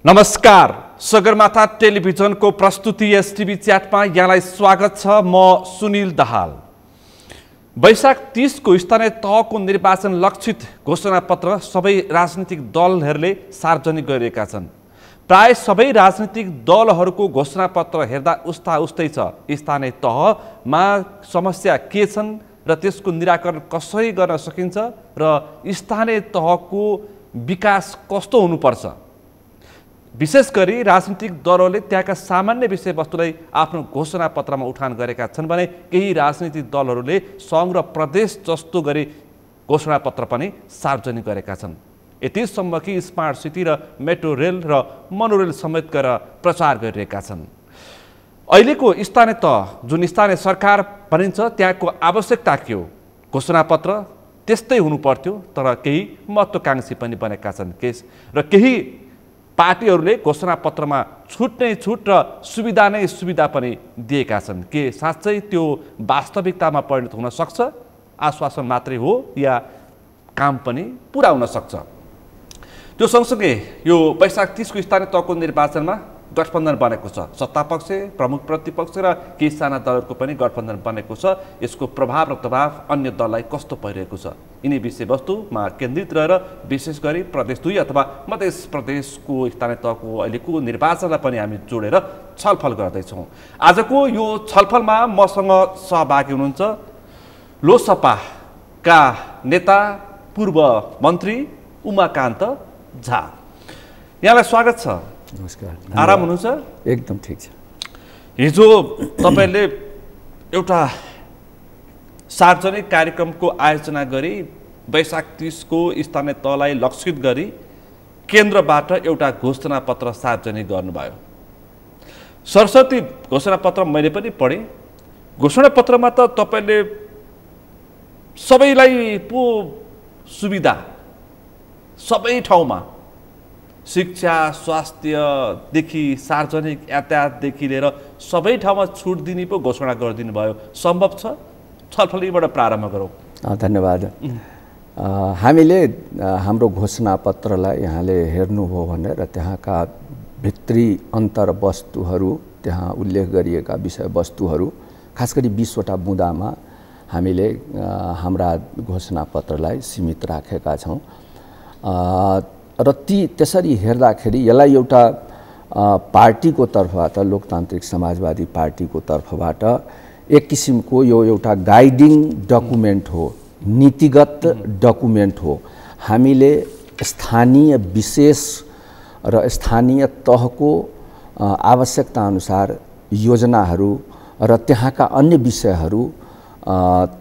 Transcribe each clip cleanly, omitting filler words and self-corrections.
नमस्कार, सगरमाथा टेलिभिजनको प्रस्तुति एसटिभी च्याटमा यहाँलाई स्वागत छ। म सुनिल दाहाल। वैशाख 30 को स्थानीय तहको निर्वाचन लक्षित घोषणापत्र सबै राजनीतिक दलहरूले सार्वजनिक गरिएका छन्। प्राय सबै राजनीतिक दलहरूको घोषणापत्र हेर्दा उस्ता उस्तै छ। स्थानीय तहमा समस्या के छन् र त्यसको निराकरण कसरी गर्न सकिन्छ र स्थानीय तहको विकास कस्तो हुनुपर्छ। विशेष गरी राजनीतिक दलहरूले त्यहाँका सामान्य विषयवस्तुलाई आफ्नो घोषणापत्रमा उठान गरेका छन् भने केही राजनीतिक दलहरूले सङ्घ र प्रदेश जस्तो गरी घोषणापत्र पनि सार्वजनिक गरेका छन्। यतिसम्म कि स्मार्ट सिटी र मेट्रो रेल र मनोरेल समेत गरेर प्रचार गरिरहेका छन्। अहिलेको स्थानीय तह जुन स्थानीय सरकार भनिन्छ त्यहाँको आवश्यकता के हो? घोषणापत्र त्यस्तै हुनुपर्थ्यो, तर केही महत्त्वाकांक्षी पनि बनेका छन् र केही पार्टीहरूले घोषणापत्रमा छुट नै छुट र सुविधा नै सुविधा पनि दिएका छन्। के साँच्चै त्यो वास्तविकतामा परिणत हुन सक्छ? आश्वासन मात्रै हो या काम पनि पुरा हुन सक्छ? त्यो सँगसँगै यो वैशाख 30 को स्थानीय तहको निर्वाचनमा गठबन्धन बनेको छ। सत्तापक्ष, प्रमुख प्रतिपक्ष र केही साना दलहरूको पनि गठबन्धन बनेको छ। यसको प्रभाव र दबाव अन्य दललाई कस्तो परिरहेको छ? यिनै विषयवस्तुमा केन्द्रित रहेर विशेष गरी प्रदेश 2 अथवा मध्य प्रदेशको स्थानीय तहको अहिलेको निर्वाचनलाई पनि हामी जोडेर छलफल गर्दैछौँ। आजको यो छलफलमा मसँग सहभागी हुनुहुन्छ लोकसभाका नेता पूर्व मन्त्री उमाकान्त झा। यहाँलाई स्वागत छ। नमस्कार। आराम हुनुहुन्छ? एकदम ठिक छ। हिजो तपाईले एउटा सार्वजनिक कार्यक्रमको आयोजना गरी वैशाख 30 को स्थानीय तहलाई लक्षित गरी केन्द्रबाट एउटा घोषणापत्र सार्वजनिक गर्नुभयो। सरस्वती घोषणापत्र मैले पनि पढेँ। घोषणापत्रमा त तपाईले सबैलाई पो सुविधा, सबै ठाउँमा शिक्षा, स्वास्थ्यदेखि सार्वजनिक यातायातदेखि लिएर सबै ठाउँमा छुट दिने पो घोषणा गरिदिनु भयो। सम्भव छ? छलफलबाट प्रारम्भ गरौँ। धन्यवाद। हामीले हाम्रो घोषणापत्रलाई यहाँले हेर्नुभयो भने र त्यहाँका भित्री अन्तर्वस्तुहरू, त्यहाँ उल्लेख गरिएका विषयवस्तुहरू, खास गरी 20 वटा बुँदामा हामीले हाम्रा घोषणापत्रलाई सीमित राखेका छौँ। र त्यसरी हेर्दाखेरि यसलाई एउटा पार्टीको तर्फबाट, लोकतान्त्रिक समाजवादी पार्टीको तर्फबाट एक किसिमको यो एउटा गाइडिङ डकुमेन्ट हो, नीतिगत डकुमेन्ट हो। हामीले स्थानीय विशेष र स्थानीय तहको आवश्यकता अनुसार योजनाहरू र त्यहाँका अन्य विषयहरू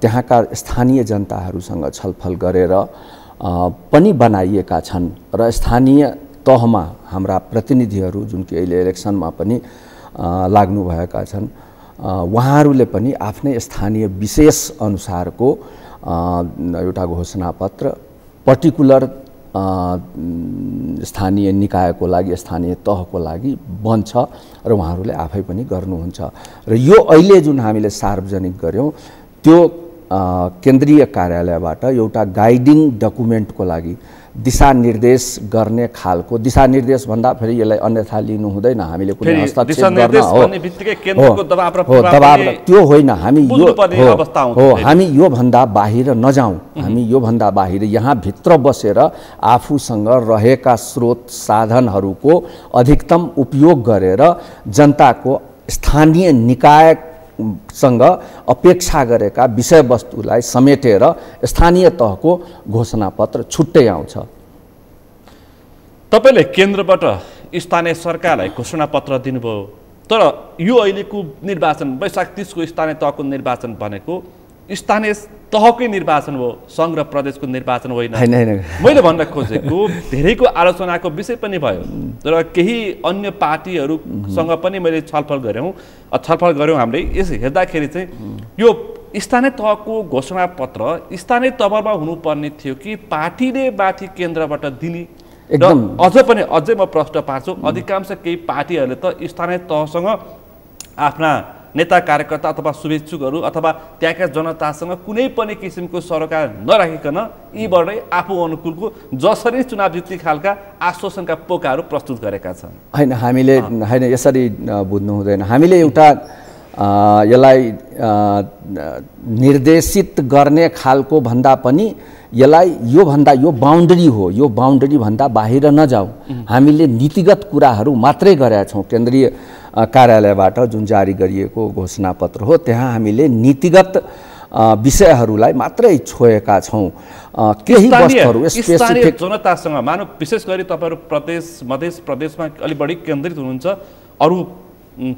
त्यहाँका स्थानीय जनताहरूसँग छलफल गरेर पनि बनाइएका छन् र स्थानीय तहमा हाम्रा प्रतिनिधिहरू जुन कि अहिले इलेक्सनमा पनि लाग्नुभएका छन्, उहाँहरूले पनि आफ्नै स्थानीय विशेष अनुसारको एउटा घोषणापत्र पर्टिकुलर स्थानीय निकायको लागि, स्थानीय तहको लागि बन्छ र उहाँहरूले आफै पनि गर्नुहुन्छ। र यो अहिले जुन हामीले सार्वजनिक गर्यौँ त्यो केन्द्रीय कार्यालयबाट एउटा गाइडिङ डकुमेन्टको लागि दिशानिर्देश गर्ने खालको, दिशानिर्देश भन्दा फेरि यसलाई अन्यथा लिनु हुँदैन। हामीले कुनै हस्तक्षेप गर्न दबाब त्यो होइन। हामी यो भन्दा बाहिर नजाउँ, हामी यो भन्दा बाहिर यहाँ भित्र बसेर आफूसँग रहेका स्रोत साधनहरूको अधिकतम उपयोग गरेर जनताको स्थानीय निकाय सँग अपेक्षा गरेका विषयवस्तुलाई समेटेर स्थानीय तहको घोषणापत्र छुट्टै आउँछ। तपाईले केन्द्रबाट स्थानीय सरकारलाई घोषणापत्र दिनुभयो, तर यो अहिलेको निर्वाचन वैशाख 30 को स्थानीय तहको निर्वाचन भनेको स्थानीय तहकै निर्वाचन हो, सङ्घ र प्रदेशको निर्वाचन होइन। मैले भन्न खोजेको धेरैको आलोचनाको विषय पनि भयो, तर केही अन्य पार्टीहरूसँग पनि मैले छलफल गऱ्यौँ हामीले। यस हेर्दाखेरि चाहिँ यो स्थानीय तहको घोषणापत्र स्थानीय तहमा हुनुपर्ने थियो कि पार्टीले माथि केन्द्रबाट दिने? अझै म प्रश्न पार्छु, अधिकांश केही पार्टीहरूले त स्थानीय तहसँग आफ्ना नेता कार्यकर्ता अथवा शुभेच्छुकहरू अथवा त्यहाँका जनतासँग कुनै पनि किसिमको सरोकार नराखिकन यीबाटै आफू अनुकूलको जसरी चुनाव जित्ने खालका आश्वासनका पोकाहरू प्रस्तुत गरेका छन्। होइन, हामीले होइन यसरी बुझ्नु हुँदैन। हामीले एउटा यसलाई निर्देशित गर्ने खालको भन्दा पनि यसलाई यो बाउन्डरी हो, यो बाउन्डरी भन्दा बाहिर नजाऊ। हामीले नीतिगत कुराहरू मात्रै गरेका छौँ। केन्द्रीय कार्यालयबाट जुन जारी गरिएको घोषणापत्र हो त्यहाँ हामीले नीतिगत विषयहरूलाई मात्रै छोएका छौँ। केही वस्तुहरू स्पेसिफिक जनतासँग मानव विशेष गरी तपाईँहरू मध्य प्रदेशमा अलि बढी केन्द्रित हुनुहुन्छ, अरू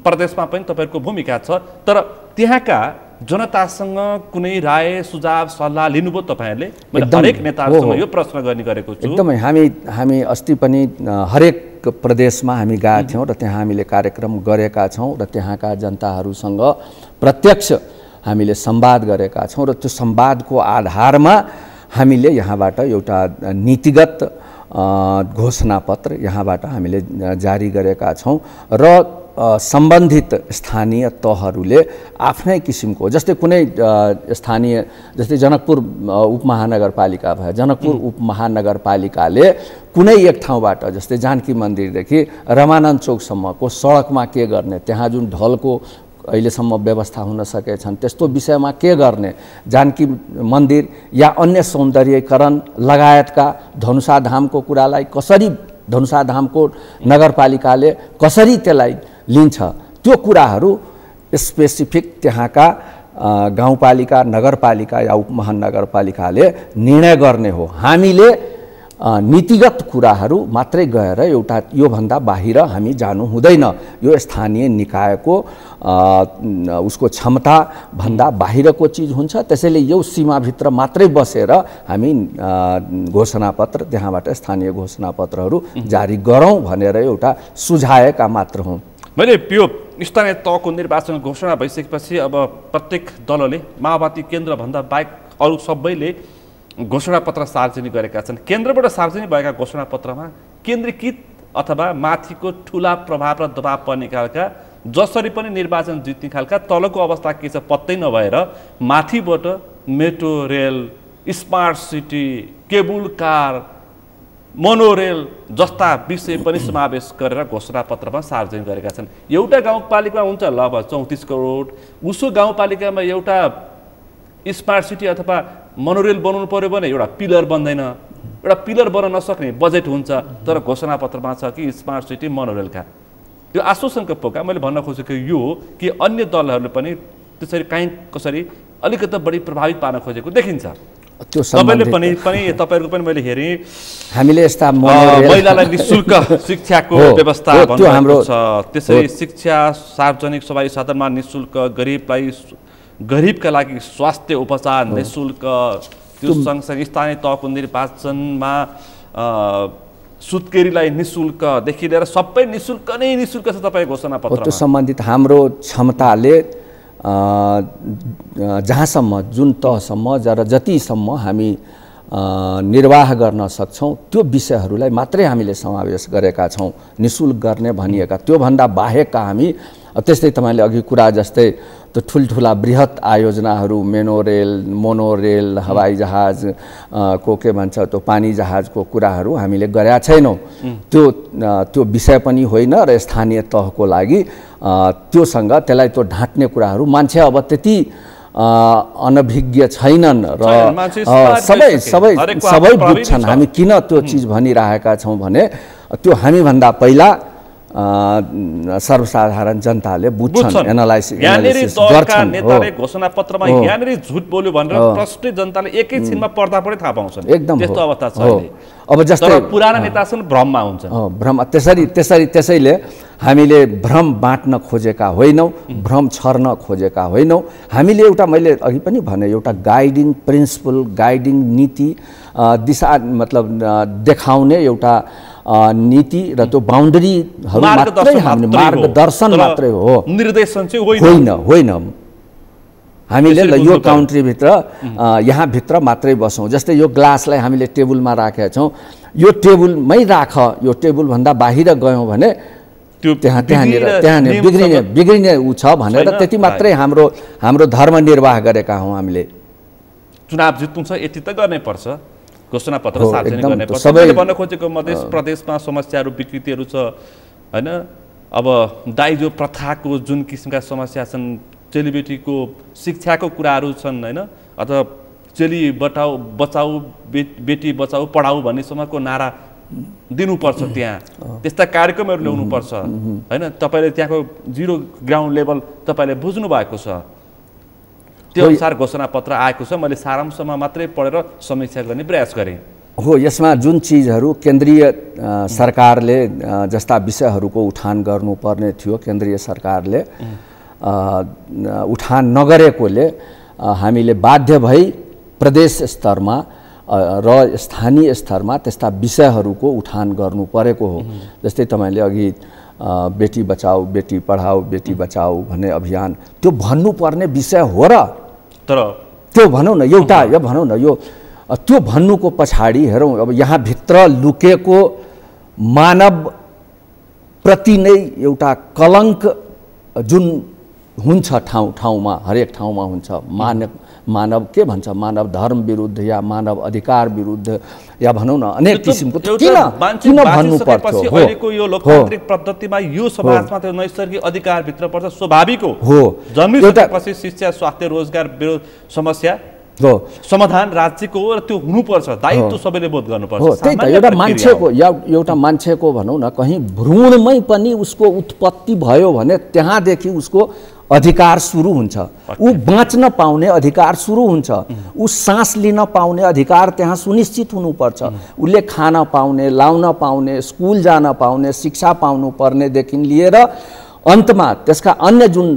प्रदेशमा पनि तपाईँहरूको भूमिका छ, तर त्यहाँका जनतासँग कुनै राय सुझाव सल्लाह लिनुभयो तपाईँहरूले? हरेक नेताहरूसँग यो प्रश्न गर्ने गरेको छु। एकदमै हामी अस्ति पनि हरेक प्रदेशमा हामी गएका थियौँ र त्यहाँ हामीले कार्यक्रम गरेका छौँ र त्यहाँका जनताहरूसँग प्रत्यक्ष हामीले संवाद गरेका छौँ र त्यो संवादको आधारमा हामीले यहाँबाट एउटा नीतिगत घोषणापत्र यहाँबाट हामीले जारी गरेका छौँ र सम्बन्धित स्थानीय तहहरूले आफ्नै किसिमको, जस्तै कुनै स्थानीय, जस्तै जनकपुर उपमहानगरपालिका भयो, जनकपुर उपमहानगरपालिकाले कुनै एक ठाउँबाट जस्तै जानकी मन्दिरदेखि रमानन्द चौकसम्मको सडकमा के गर्ने, त्यहाँ जुन ढलको अहिलेसम्म व्यवस्था हुन सकेछन् त्यस्तो विषयमा के गर्ने, जानकी मन्दिर या अन्य सौन्दर्यीकरण लगायतका धनुषाधामको कुरालाई कसरी, धनुषाधामको नगरपालिकाले कसरी त्यसलाई लिन्छ, त्यो कुराहरू स्पेसिफिक त्यहाँका गाउँपालिका, नगरपालिका या उपमहानगरपालिकाले निर्णय गर्ने हो। हामीले नीतिगत कुराहरू मात्रै गएर एउटा योभन्दा बाहिर हामी जानु हुँदैन। यो स्थानीय निकायको उसको क्षमता भन्दा बाहिरको चिज हुन्छ। त्यसैले यो सीमाभित्र मात्रै बसेर हामी घोषणापत्र, त्यहाँबाट स्थानीय घोषणापत्रहरू जारी गरौँ भनेर एउटा सुझाएका मात्र हौँ। मैले यो स्थानीय तहको निर्वाचन घोषणा भइसकेपछि अब प्रत्येक दलले, माओवादी केन्द्रभन्दा बाहेक अरू सबैले घोषणापत्र सार्वजनिक गरेका छन्। केन्द्रबाट सार्वजनिक भएका घोषणापत्रमा केन्द्रीकृत अथवा माथिको ठुला प्रभाव र दबाव पर्ने खालका, जसरी पनि निर्वाचन जित्ने खालका तलको अवस्था के छ पत्तै नभएर माथिबाट metro rail, smart city, cable car, monorail जस्ता विषय पनि समावेश गरेर घोषणापत्रमा सार्वजनिक गरेका छन्। एउटा गाउँपालिकामा हुन्छ ल अब 34 करोड, उसो गाउँपालिकामा एउटा स्मार्ट सिटी अथवा मोनोरेल बनाउनु पर्यो भने एउटा पिलर बन्दैन, एउटा पिलर बनाउन नसक्ने बजेट हुन्छ, तर घोषणापत्रमा छ कि स्मार्ट सिटी मोनोरेलका। त्यो आश्वासनको पोका मैले भन्न खोजेको यो हो कि अन्य दलहरूले पनि त्यसरी काहीँ कसरी अलिकति बढी प्रभावित पार्न खोजेको देखिन्छ। त्यो तपाईँले पनि तपाईँहरूको पनि मैले हेरेँ, हामीले यस्ता महिलालाई निःशुल्क शिक्षाको व्यवस्था भन्नु छ, त्यसरी शिक्षा सार्वजनिक सवारी साधनमा निःशुल्क, गरिबका लागि स्वास्थ्य उपचार निःशुल्क, त्यो सँगसँगै स्थानीय तहको निर्वाचनमा सुत्केरीलाई निःशुल्कदेखि लिएर सबै निःशुल्क नै निःशुल्क छ तपाईँ घोषणापत्रमा। त्यो सम्बन्धित हाम्रो क्षमताले जहाँसम्म, जुन तहसम्म र जतिसम्म हामी निर्वाह गर्न सक्छौँ त्यो विषयहरूलाई मात्रै हामीले समावेश गरेका छौँ। निःशुल्क गर्ने भनिएका त्योभन्दा बाहेकका हामी त्यस्तै तपाईँले अघि कुरा जस्तै त्यो ठुल्ठुला बृहत आयोजनाहरू, मोनोरेल, हवाई जहाज को के भन्छ त्यो पानी जहाजको कुराहरू हामीले गरेका छैनौँ। त्यो विषय पनि होइन र स्थानीय तहको लागि त्योसँग त्यसलाई त्यो ढाँट्ने कुराहरू मान्छे अब त्यति अनभिज्ञ छैनन् र सबै बुझ्छन् हामी किन त्यो चिज भनिरहेका छौँ भने त्यो हामीभन्दा पहिला सर्वसाधारण जनताले बुझ्छन्, एनालाइसिस गर्छन्। नेताले घोषणापत्रमा यहाँनिर झुट बोल्यो भनेर प्रष्ट जनताले एकैछिनमा पढ्दा पनि थाहा पाउँछन्। एकदम त्यस्तो अवस्था छ। अब जस्तै पुराना नेतासँग भ्रममा हुन्छ। भ्रम त्यसैले हामीले भ्रम बाँट्न खोजेका होइनौँ, भ्रम छर्न खोजेका होइनौँ। हामीले एउटा, मैले अघि पनि भने, एउटा गाइडिङ प्रिन्सिपल, गाइडिङ नीति, दिशा मतलब देखाउने एउटा नीति र त्यो बाउन्डरीहरू मात्रै हामीले मार्गदर्शन मात्रै हो, निर्देशन चाहिँ होइन। हामीले यो काउन्ट्रीभित्र यहाँभित्र मात्रै बसौँ। जस्तै यो ग्लासलाई हामीले टेबलमा राखेका छौँ, यो टेबलमै राख, यो टेबलभन्दा बाहिर गयौँ भने त्यहाँनिर बिग्रिने ऊ छ भनेर त्यति मात्रै हाम्रो धर्म निर्वाह गरेका हौँ हामीले। चुनाव जित्नु छ यति त गर्नै पर्छ, घोषणापत्र सार्वजनिक गर्नै पर्छ। मैले भन्न खोजेको मध्य प्रदेशमा समस्याहरू विकृतिहरू छ होइन। अब दाइजो प्रथाको जुन किसिमका समस्या छन्, चेलीबेटीको शिक्षाको कुराहरू छन् होइन, अथवा चेली बचाऊ बेटी बचाऊ पढाऊ भन्नेसम्मको नारा दिनुपर्छ, त्यहाँ त्यस्ता कार्यक्रमहरू ल्याउनुपर्छ होइन। तपाईँले त्यहाँको जिरो ग्राउन्ड लेभल तपाईँले बुझ्नु भएको छ, त्यो अनुसार घोषणापत्र आएको छ। मैले सारांशमा मात्रै पढेर समीक्षा गर्ने प्रयास गरेँ। हो, यसमा जुन चिजहरू केन्द्रीय सरकारले जस्ता विषयहरूको उठान गर्नुपर्ने थियो, केन्द्रीय सरकारले उठान नगरेकोले हामीले बाध्य भई प्रदेश स्तरमा र स्थानीय स्तरमा त्यस्ता विषयहरूको उठान गर्नु परेको हो। जस्तै तपाईँले अघि बेटी बचाऊ बेटी पढाऊ बेटी बचाऊ भन्ने अभियान, त्यो भन्नुपर्ने विषय हो र, तर त्यो भनौँ न एउटा यो भनौँ न, यो त्यो भन्नुको पछाडि हेरौँ अब यहाँ भित्र लुकेको मानव प्रति नै एउटा कलङ्क जुन हुन्छ ठाउँ ठाउँमा, हरेक ठाउँमा हुन्छ। मानव के भन्छ, मानव धर्म विरुद्ध या मानव अधिकार विरुद्ध या भनौँ न अनेक किसिमको किन भन्नु पर्छ। अहिलेको यो लोकतान्त्रिक पद्धतिमा यो समाजमा त्यो नैसर्गिक अधिकारभित्र पर्छ, स्वाभाविक हो। जन्मिसकेपछि शिक्षा स्वास्थ्य रोजगार विरोध समस्या हो, समाधान राज्यको हो र त्यो हुनुपर्छ, दायित्व सबैले बोध गर्नुपर्छ। त्यही त एउटा मान्छेको भनौँ न कहीँ भ्रूणमै पनि उसको उत्पत्ति भयो भने त्यहाँदेखि उसको अधिकार सुरु हुन्छ, ऊ बाँच्न पाउने अधिकार सुरु हुन्छ, ऊ सास लिन पाउने अधिकार त्यहाँ सुनिश्चित हुनुपर्छ, उसले खान पाउने, लाउन पाउने, स्कुल जान पाउने, शिक्षा पाउनु पर्नेदेखि लिएर अन्तमा त्यसका अन्य जुन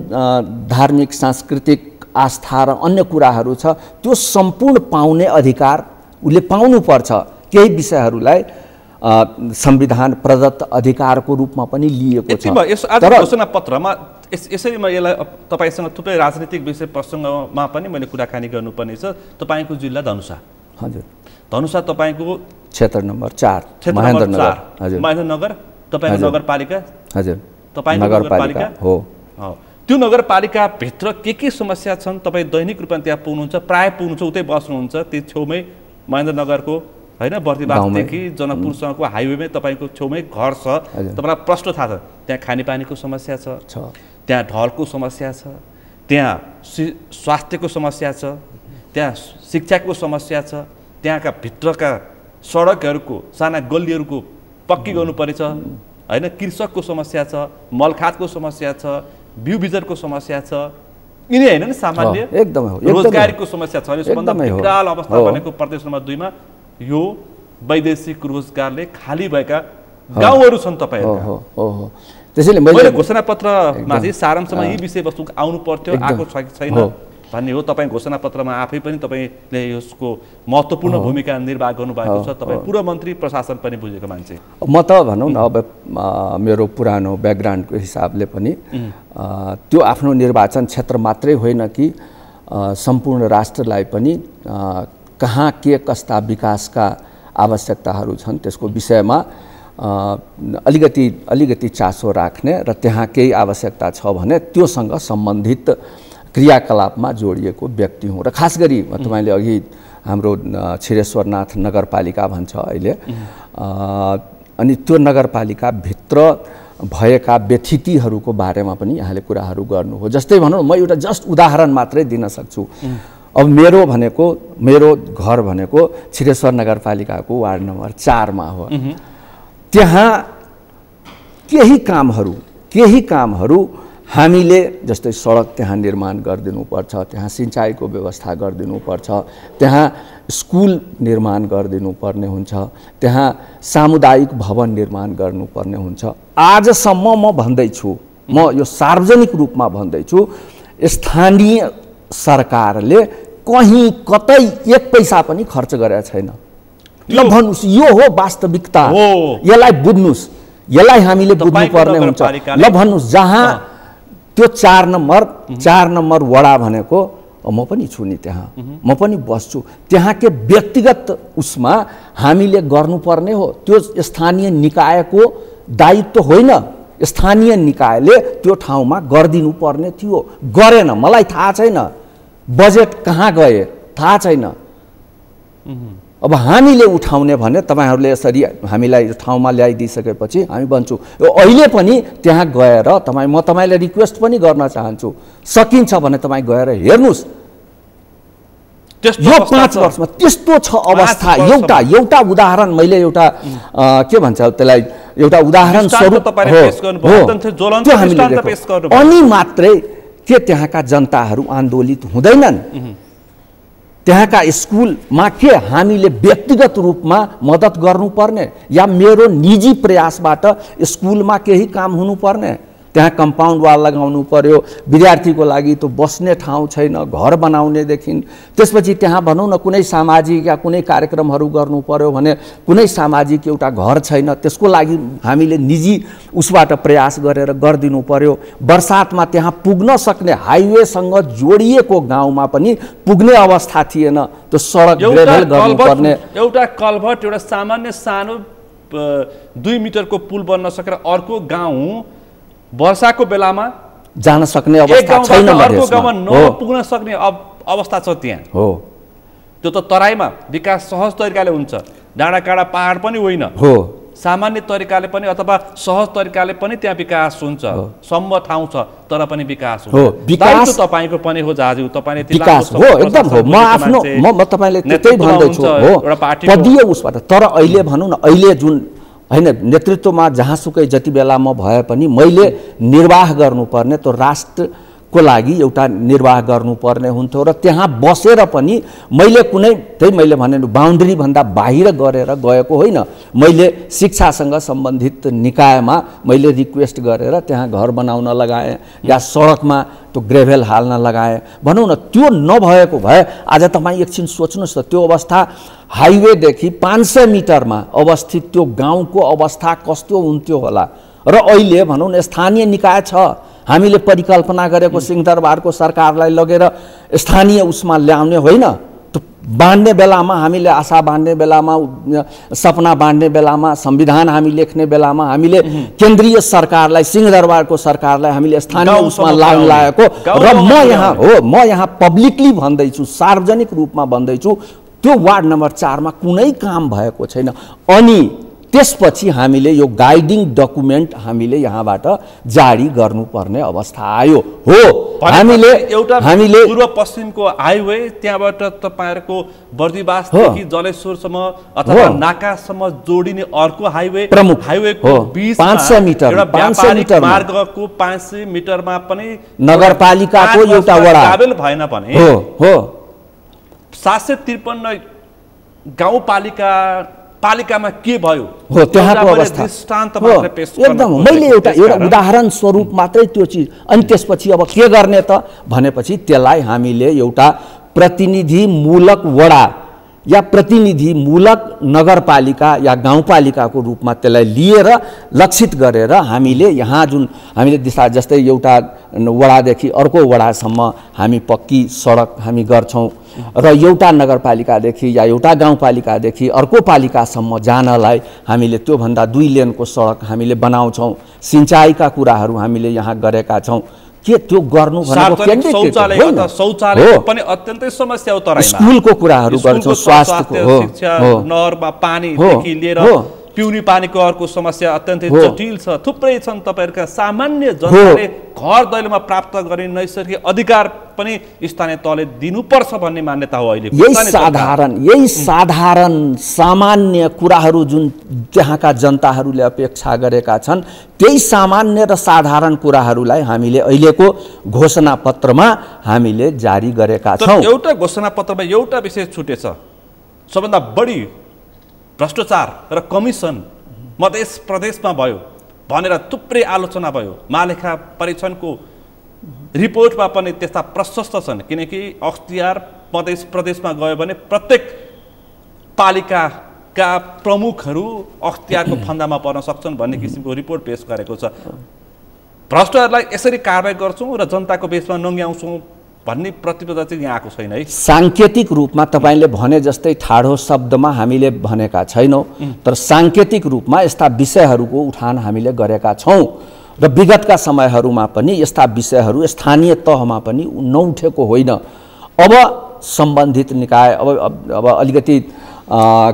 धार्मिक सांस्कृतिक आस्था र अन्य कुराहरू छ त्यो सम्पूर्ण पाउने अधिकार उसले पाउनुपर्छ। केही विषयहरूलाई संविधान प्रदत्त अधिकारको रूपमा पनि लिएको छ। तर घोषणापत्रमा यसरी म यसलाई तपाईँसँग थुप्रै राजनीतिक विषय प्रसङ्गमा पनि मैले कुराकानी गर्नुपर्ने छ। तपाईँको जिल्ला धनुषा, हजुर, धनुषा तपाईँको क्षेत्र नम्बर 4 महेन्द्रनगर, हजुर, महेन्द्रनगर तपाईँको नगरपालिका, हजुर, तपाईँको नगरपालिका हो। त्यो नगरपालिकाभित्र के समस्या छन् तपाईँ दैनिक रूपमा त्यहाँ पुग्नुहुन्छ, प्रायः पुग्नुहुन्छ, उतै बस्नुहुन्छ, त्यो छेउमै महेन्द्रनगरको होइन बर्दिवासदेखि जनकपुरसँगको हाइवेमै तपाईँको छेउमै घर छ। तपाईँलाई प्रश्न थाहा छ, त्यहाँ खानेपानीको समस्या छ, त्यहाँ ढलको समस्या छ, त्यहाँ स्वास्थ्यको समस्या छ, त्यहाँ शिक्षाको समस्या छ, त्यहाँका भित्रका सडकहरूको साना गल्लीहरूको पक्की गर्नुपर्नेछ होइन, कृषकको समस्या छ, मलखातको समस्या छ, बिउ बिजनको समस्या छ, यिनी होइन नि सामान्य रोजगारीको समस्या छ। सबभन्दा विकराल अवस्था भनेको प्रदेश नम्बर 2 मा यो वैदेशिक रोजगारले खाली भएका गाउँहरू छन् तपाईँहरू। त्यसैले मैले घोषणापत्रमा चाहिँ सारांशमा यी विषयवस्तु आउनु पर्थ्यो, आएको छ कि छैन भन्ने हो। तपाईँ घोषणापत्रमा आफै पनि तपाईँले यसको महत्त्वपूर्ण भूमिका निर्वाह गर्नुभएको छ। तपाईँ पूर्व मन्त्री प्रशासन पनि बुझेको मान्छे। म त भनौँ न अब मेरो पुरानो ब्याकग्राउन्डको हिसाबले पनि त्यो आफ्नो निर्वाचन क्षेत्र मात्रै होइन कि सम्पूर्ण राष्ट्रलाई पनि कहाँ के कस्ता विकासका आवश्यकताहरू छन् त्यसको विषयमा अलिकति चासो राख्ने र त्यहाँ केही आवश्यकता छ भने त्योसँग सम्बन्धित क्रियाकलापमा जोडिएको व्यक्ति हुँ। र खास गरी तपाईँले अघि हाम्रो छिरेश्वरनाथ नगरपालिका भन्छ अहिले, अनि त्यो नगरपालिकाभित्र भएका व्यथितिहरूको बारेमा पनि यहाँले कुराहरू गर्नु हो। जस्तै भनौँ म एउटा जस्ट उदाहरण मात्रै दिन सक्छु। अब मेरो घर भनेको छिरेश्वर नगरपालिकाको वार्ड नम्बर 4 मा हो। त्यहाँ केही कामहरू हामीले जस्तै सडक त्यहाँ निर्माण गरिदिनुपर्छ, त्यहाँ सिँचाइको व्यवस्था गरिदिनुपर्छ, त्यहाँ स्कुल निर्माण गरिदिनुपर्ने हुन्छ, त्यहाँ सामुदायिक भवन निर्माण गर्नुपर्ने हुन्छ। आजसम्म म भन्दैछु, म यो सार्वजनिक रूपमा भन्दैछु, स्थानीय सरकारले कहीँ कतै 1 पैसा पनि खर्च गरेका छैन। ल भन्नुस्, यो हो वास्तविकता, यसलाई बुझ्नुस्, यसलाई हामीले बुझ्नुपर्ने हुन्छ। ल भन्नुस्, जहाँ त्यो 4 नम्बर वडा भनेको म पनि छु नि, त्यहाँ म पनि बस्छु, त्यहाँ के व्यक्तिगत उसमा हामीले गर्नुपर्ने हो, त्यो स्थानीय निकायको दायित्व होइन। स्थानीय निकायले त्यो ठाउँमा गरिदिनु पर्ने थियो, गरेन। मलाई थाहा छैन बजेट कहाँ गए, थाहा छैन। अब हामीले उठाउने भने तपाईँहरूले यसरी हामीलाई ठाउँमा ल्याइदिइसकेपछि हामी भन्छौँ अहिले पनि त्यहाँ गएर म तपाईँलाई रिक्वेस्ट पनि गर्न चाहन्छु, सकिन्छ भने तपाईँ गएर हेर्नुहोस्। यो 5 वर्षमा त्यस्तो छ अवस्था। एउटा उदाहरण मैले एउटा के भन्छ त्यसलाई, एउटा उदाहरण स्वरूप अनि मात्रै के त्यहाँका जनताहरू आन्दोलित हुँदैनन्? त्यहाँका स्कुलमा के हामीले व्यक्तिगत रूपमा मद्दत गर्नुपर्ने या मेरो निजी प्रयासबाट स्कुलमा केही काम हुनुपर्ने? त्यहाँ कम्पाउन्ड वाल लगाउनु पर्यो, विद्यार्थीको लागि त बस्ने ठाउँ छैन, घर बनाउनेदेखि त्यसपछि त्यहाँ भनौँ न कुनै सामाजिक या कुनै कार्यक्रमहरू गर्नु पर्यो भने कुनै सामाजिक एउटा घर छैन, त्यसको लागि हामीले निजी उसबाट प्रयास गरेर गरिदिनु पर्यो। बर्सातमा त्यहाँ पुग्न सक्ने हाइवेसँग जोडिएको गाउँमा पनि पुग्ने अवस्था थिएन, त्यो सडक ग्रेभल गर्नुपर्ने। एउटा कल्भर्ट, एउटा सामान्य सानो 2 मिटरको पुल बन्न सकेर अर्को गाउँ वर्षाको बेलामा जान सक्ने अवस्था छैन, अर्को गाउँमा नपुग्न सक्ने अवस्था छ त्यहाँ हो। त्यो त तराईमा विकास सहज तरिकाले हुन्छ, डाँडाकाँडा पहाड पनि होइन हो, सामान्य तरिकाले पनि अथवा सहज तरिकाले पनि त्यहाँ विकास हुन्छ, सम्म ठाउँ छ तर पनि विकास हो। विकास तपाईको पनि हो जाजु, तपाईले विकास हो एकदम हो। म आफ्नो म तपाईले त्यही भन्दैछु हो, पदीय उसबाट। तर अहिले भनौँ न, अहिले जुन हैन नेतृत्वमा जहाँसुकै जति बेला म भए पनि मैले निर्वाह गर्नुपर्ने त्यो राष्ट्रको लागि एउटा निर्वाह गर्नुपर्ने हुन्थ्यो र त्यहाँ बसेर पनि मैले कुनै त्यही मैले भने बााउन्ड्री भन्दा बाहिर गरेर गएको होइन। मैले शिक्षासँग सम्बन्धित निकायमा मैले रिक्वेस्ट गरेर त्यहाँ घर बनाउन लगाएँ या सडकमा त्यो ग्रेभेल हाल्न लगाएँ भनौँ न। त्यो नभएको भए आज तपाईँ एकछिन सोच्नुहोस् त, त्यो अवस्था हाइवेदेखि 500 मिटरमा अवस्थित त्यो गाउँको अवस्था कस्तो हुन्थ्यो होला। र अहिले भनौँ न स्थानीय निकाय छ, हामीले परिकल्पना गरेको सिंहदरबारको सरकारलाई लगेर स्थानीय उसमा ल्याउने होइन, त्यो बाँड्ने बेलामा हामीले आशा बाँड्ने बेलामा, सपना बाँड्ने बेलामा, संविधान हामी लेख्ने बेलामा हामीले केन्द्रीय सरकारलाई, सिंहदरबारको सरकारलाई हामीले स्थानीय उसमा लागेको। र म यहाँ पब्लिकली भन्दैछु, सार्वजनिक रूपमा भन्दैछु, त्यो वार्ड नम्बर 4 मा कुनै काम भएको छैन। अनि त्यसपछि हामीले यो गाइडिङ डकुमेन्ट हामीले यहाँबाट जारी गर्नुपर्ने अवस्था आयो हो। हामीले पूर्व पश्चिमको हाइवे त्यहाँबाट तपाईहरुको बर्दिवासदेखि जलेश्वरसम्म अथवा नाकासम्म जोडिने अर्को हाइवे, हाइवेको बीचमा 500 मिटर मार्गको 500 मिटरमा पनि नगरपालिकाको एउटा वडा काबिल भएन भने हो 753 गाउँपालिकामा के भयो हो त्यहाँको अवस्था एकदम। मैले एउटा उदाहरण स्वरूप मात्रै त्यो चिज। अनि त्यसपछि अब के गर्ने त भनेपछि त्यसलाई हामीले एउटा प्रतिनिधिमूलक वडा या प्रतिनिधिमूलक नगरपालिका या गाउँपालिकाको रूपमा त्यसलाई लिएर लक्षित गरेर हामीले यहाँ जुन हामीले दिशा जस्तै एउटा वडादेखि अर्को वडासम्म हामी पक्की सडक हामी गर्छौँ र एउटा नगरपालिकादेखि या एउटा गाउँपालिकादेखि अर्को पालिकासम्म जानलाई हामीले त्योभन्दा 2 लेनको सडक हामीले बनाउँछौँ। सिंचाइका कुराहरू हामीले यहाँ गरेका छौँ। के त्यो गर्नु भनेको शौचालय पनि अत्यन्तै समस्या हो। तराईमा स्कुलको कुराहरू गर्छौँ, स्वास्थ्यको हो, शिक्षा, नहरमा पानीदेखि लिएर पिउने पानीको अर्को समस्या अत्यन्तै जटिल छ। थुप्रै छन्। तपाईहरुका सामान्य जनताले घर दैलोमा प्राप्त गर्ने नैसर्गिक अधिकार पनि स्थानीय तहले दिनुपर्छ भन्ने मान्यता हो अहिले। यही साधारण सामान्य कुराहरू जुन त्यहाँका जनताहरूले अपेक्षा गरेका छन्, त्यही सामान्य र साधारण कुराहरूलाई हामीले अहिलेको घोषणा पत्रमा हामीले जारी गरेका छौँ। एउटा घोषणा पत्रमा एउटा विषय छुटेछ, सबभन्दा बढी भ्रष्टाचार र कमिसन मध्य प्रदेशमा भयो भनेर थुप्रै आलोचना भयो। महालेखा परीक्षणको रिपोर्टमा पनि त्यस्ता प्रशस्त छन्, किनकि अख्तियार मध्य प्रदेशमा गयो भने प्रत्येक पालिकाका प्रमुखहरू अख्तियारको फन्दामा पर्न सक्छन् भन्ने किसिमको रिपोर्ट पेश गरेको छ। भ्रष्टहरूलाई यसरी कारबाही गर्छौँ र जनताको बेचमा नङ्ग्याउँछौँ भन्ने प्रतिबद्धता चाहिँ यहाँ आएको छैन है। साङ्केतिक रूपमा तपाईँले भने जस्तै ठाडो शब्दमा हामीले भनेका छैनौँ, तर साङ्केतिक रूपमा यस्ता विषयहरूको उठान हामीले गरेका छौँ। र विगतका समयहरूमा पनि यस्ता विषयहरू स्थानीय तहमा पनि नउठेको होइन। अब सम्बन्धित निकाय अब अलिकति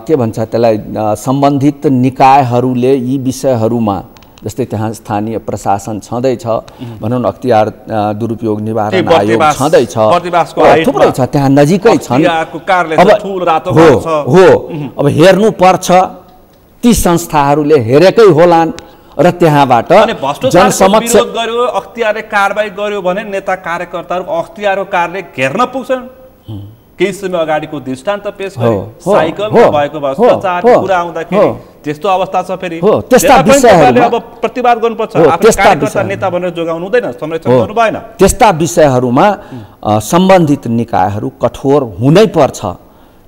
के भन्छ त्यसलाई सम्बन्धित निकायहरूले यी विषयहरूमा जस्तै त्यहाँ स्थानीय प्रशासन छँदैछ, भनौँ न अख्तियार दुरुपयोग निवारण आयोग छँदैछ, थुप्रै छ त्यहाँ नजिकै छन्। हो अब हेर्नुपर्छ, ती संस्थाहरूले हेरेकै होलान् र त्यहाँबाट जनसमक्ष गर्यो, अख्तियारले कारबाही गर्यो भने नेता कार्यकर्ताहरू अख्तियारको कारले घेर्न पुग्छन्। केही समय अगाडिको दृष्टान्त पेश गरे, साइकलमा भएको भ्रष्टाचारको कुरा आउँदाखेरि त्यस्तो अवस्था छ। फेरि त्यस्ता विषयहरूमा अब प्रतिवाद गर्नुपर्छ, आफ्नो कार्यकर्ता नेता भनेर जोगाउनु हुँदैन, संरक्षण गर्नु भएन। त्यस्ता विषयहरूमा सम्बन्धित निकायहरू कठोर हुनै पर्छ।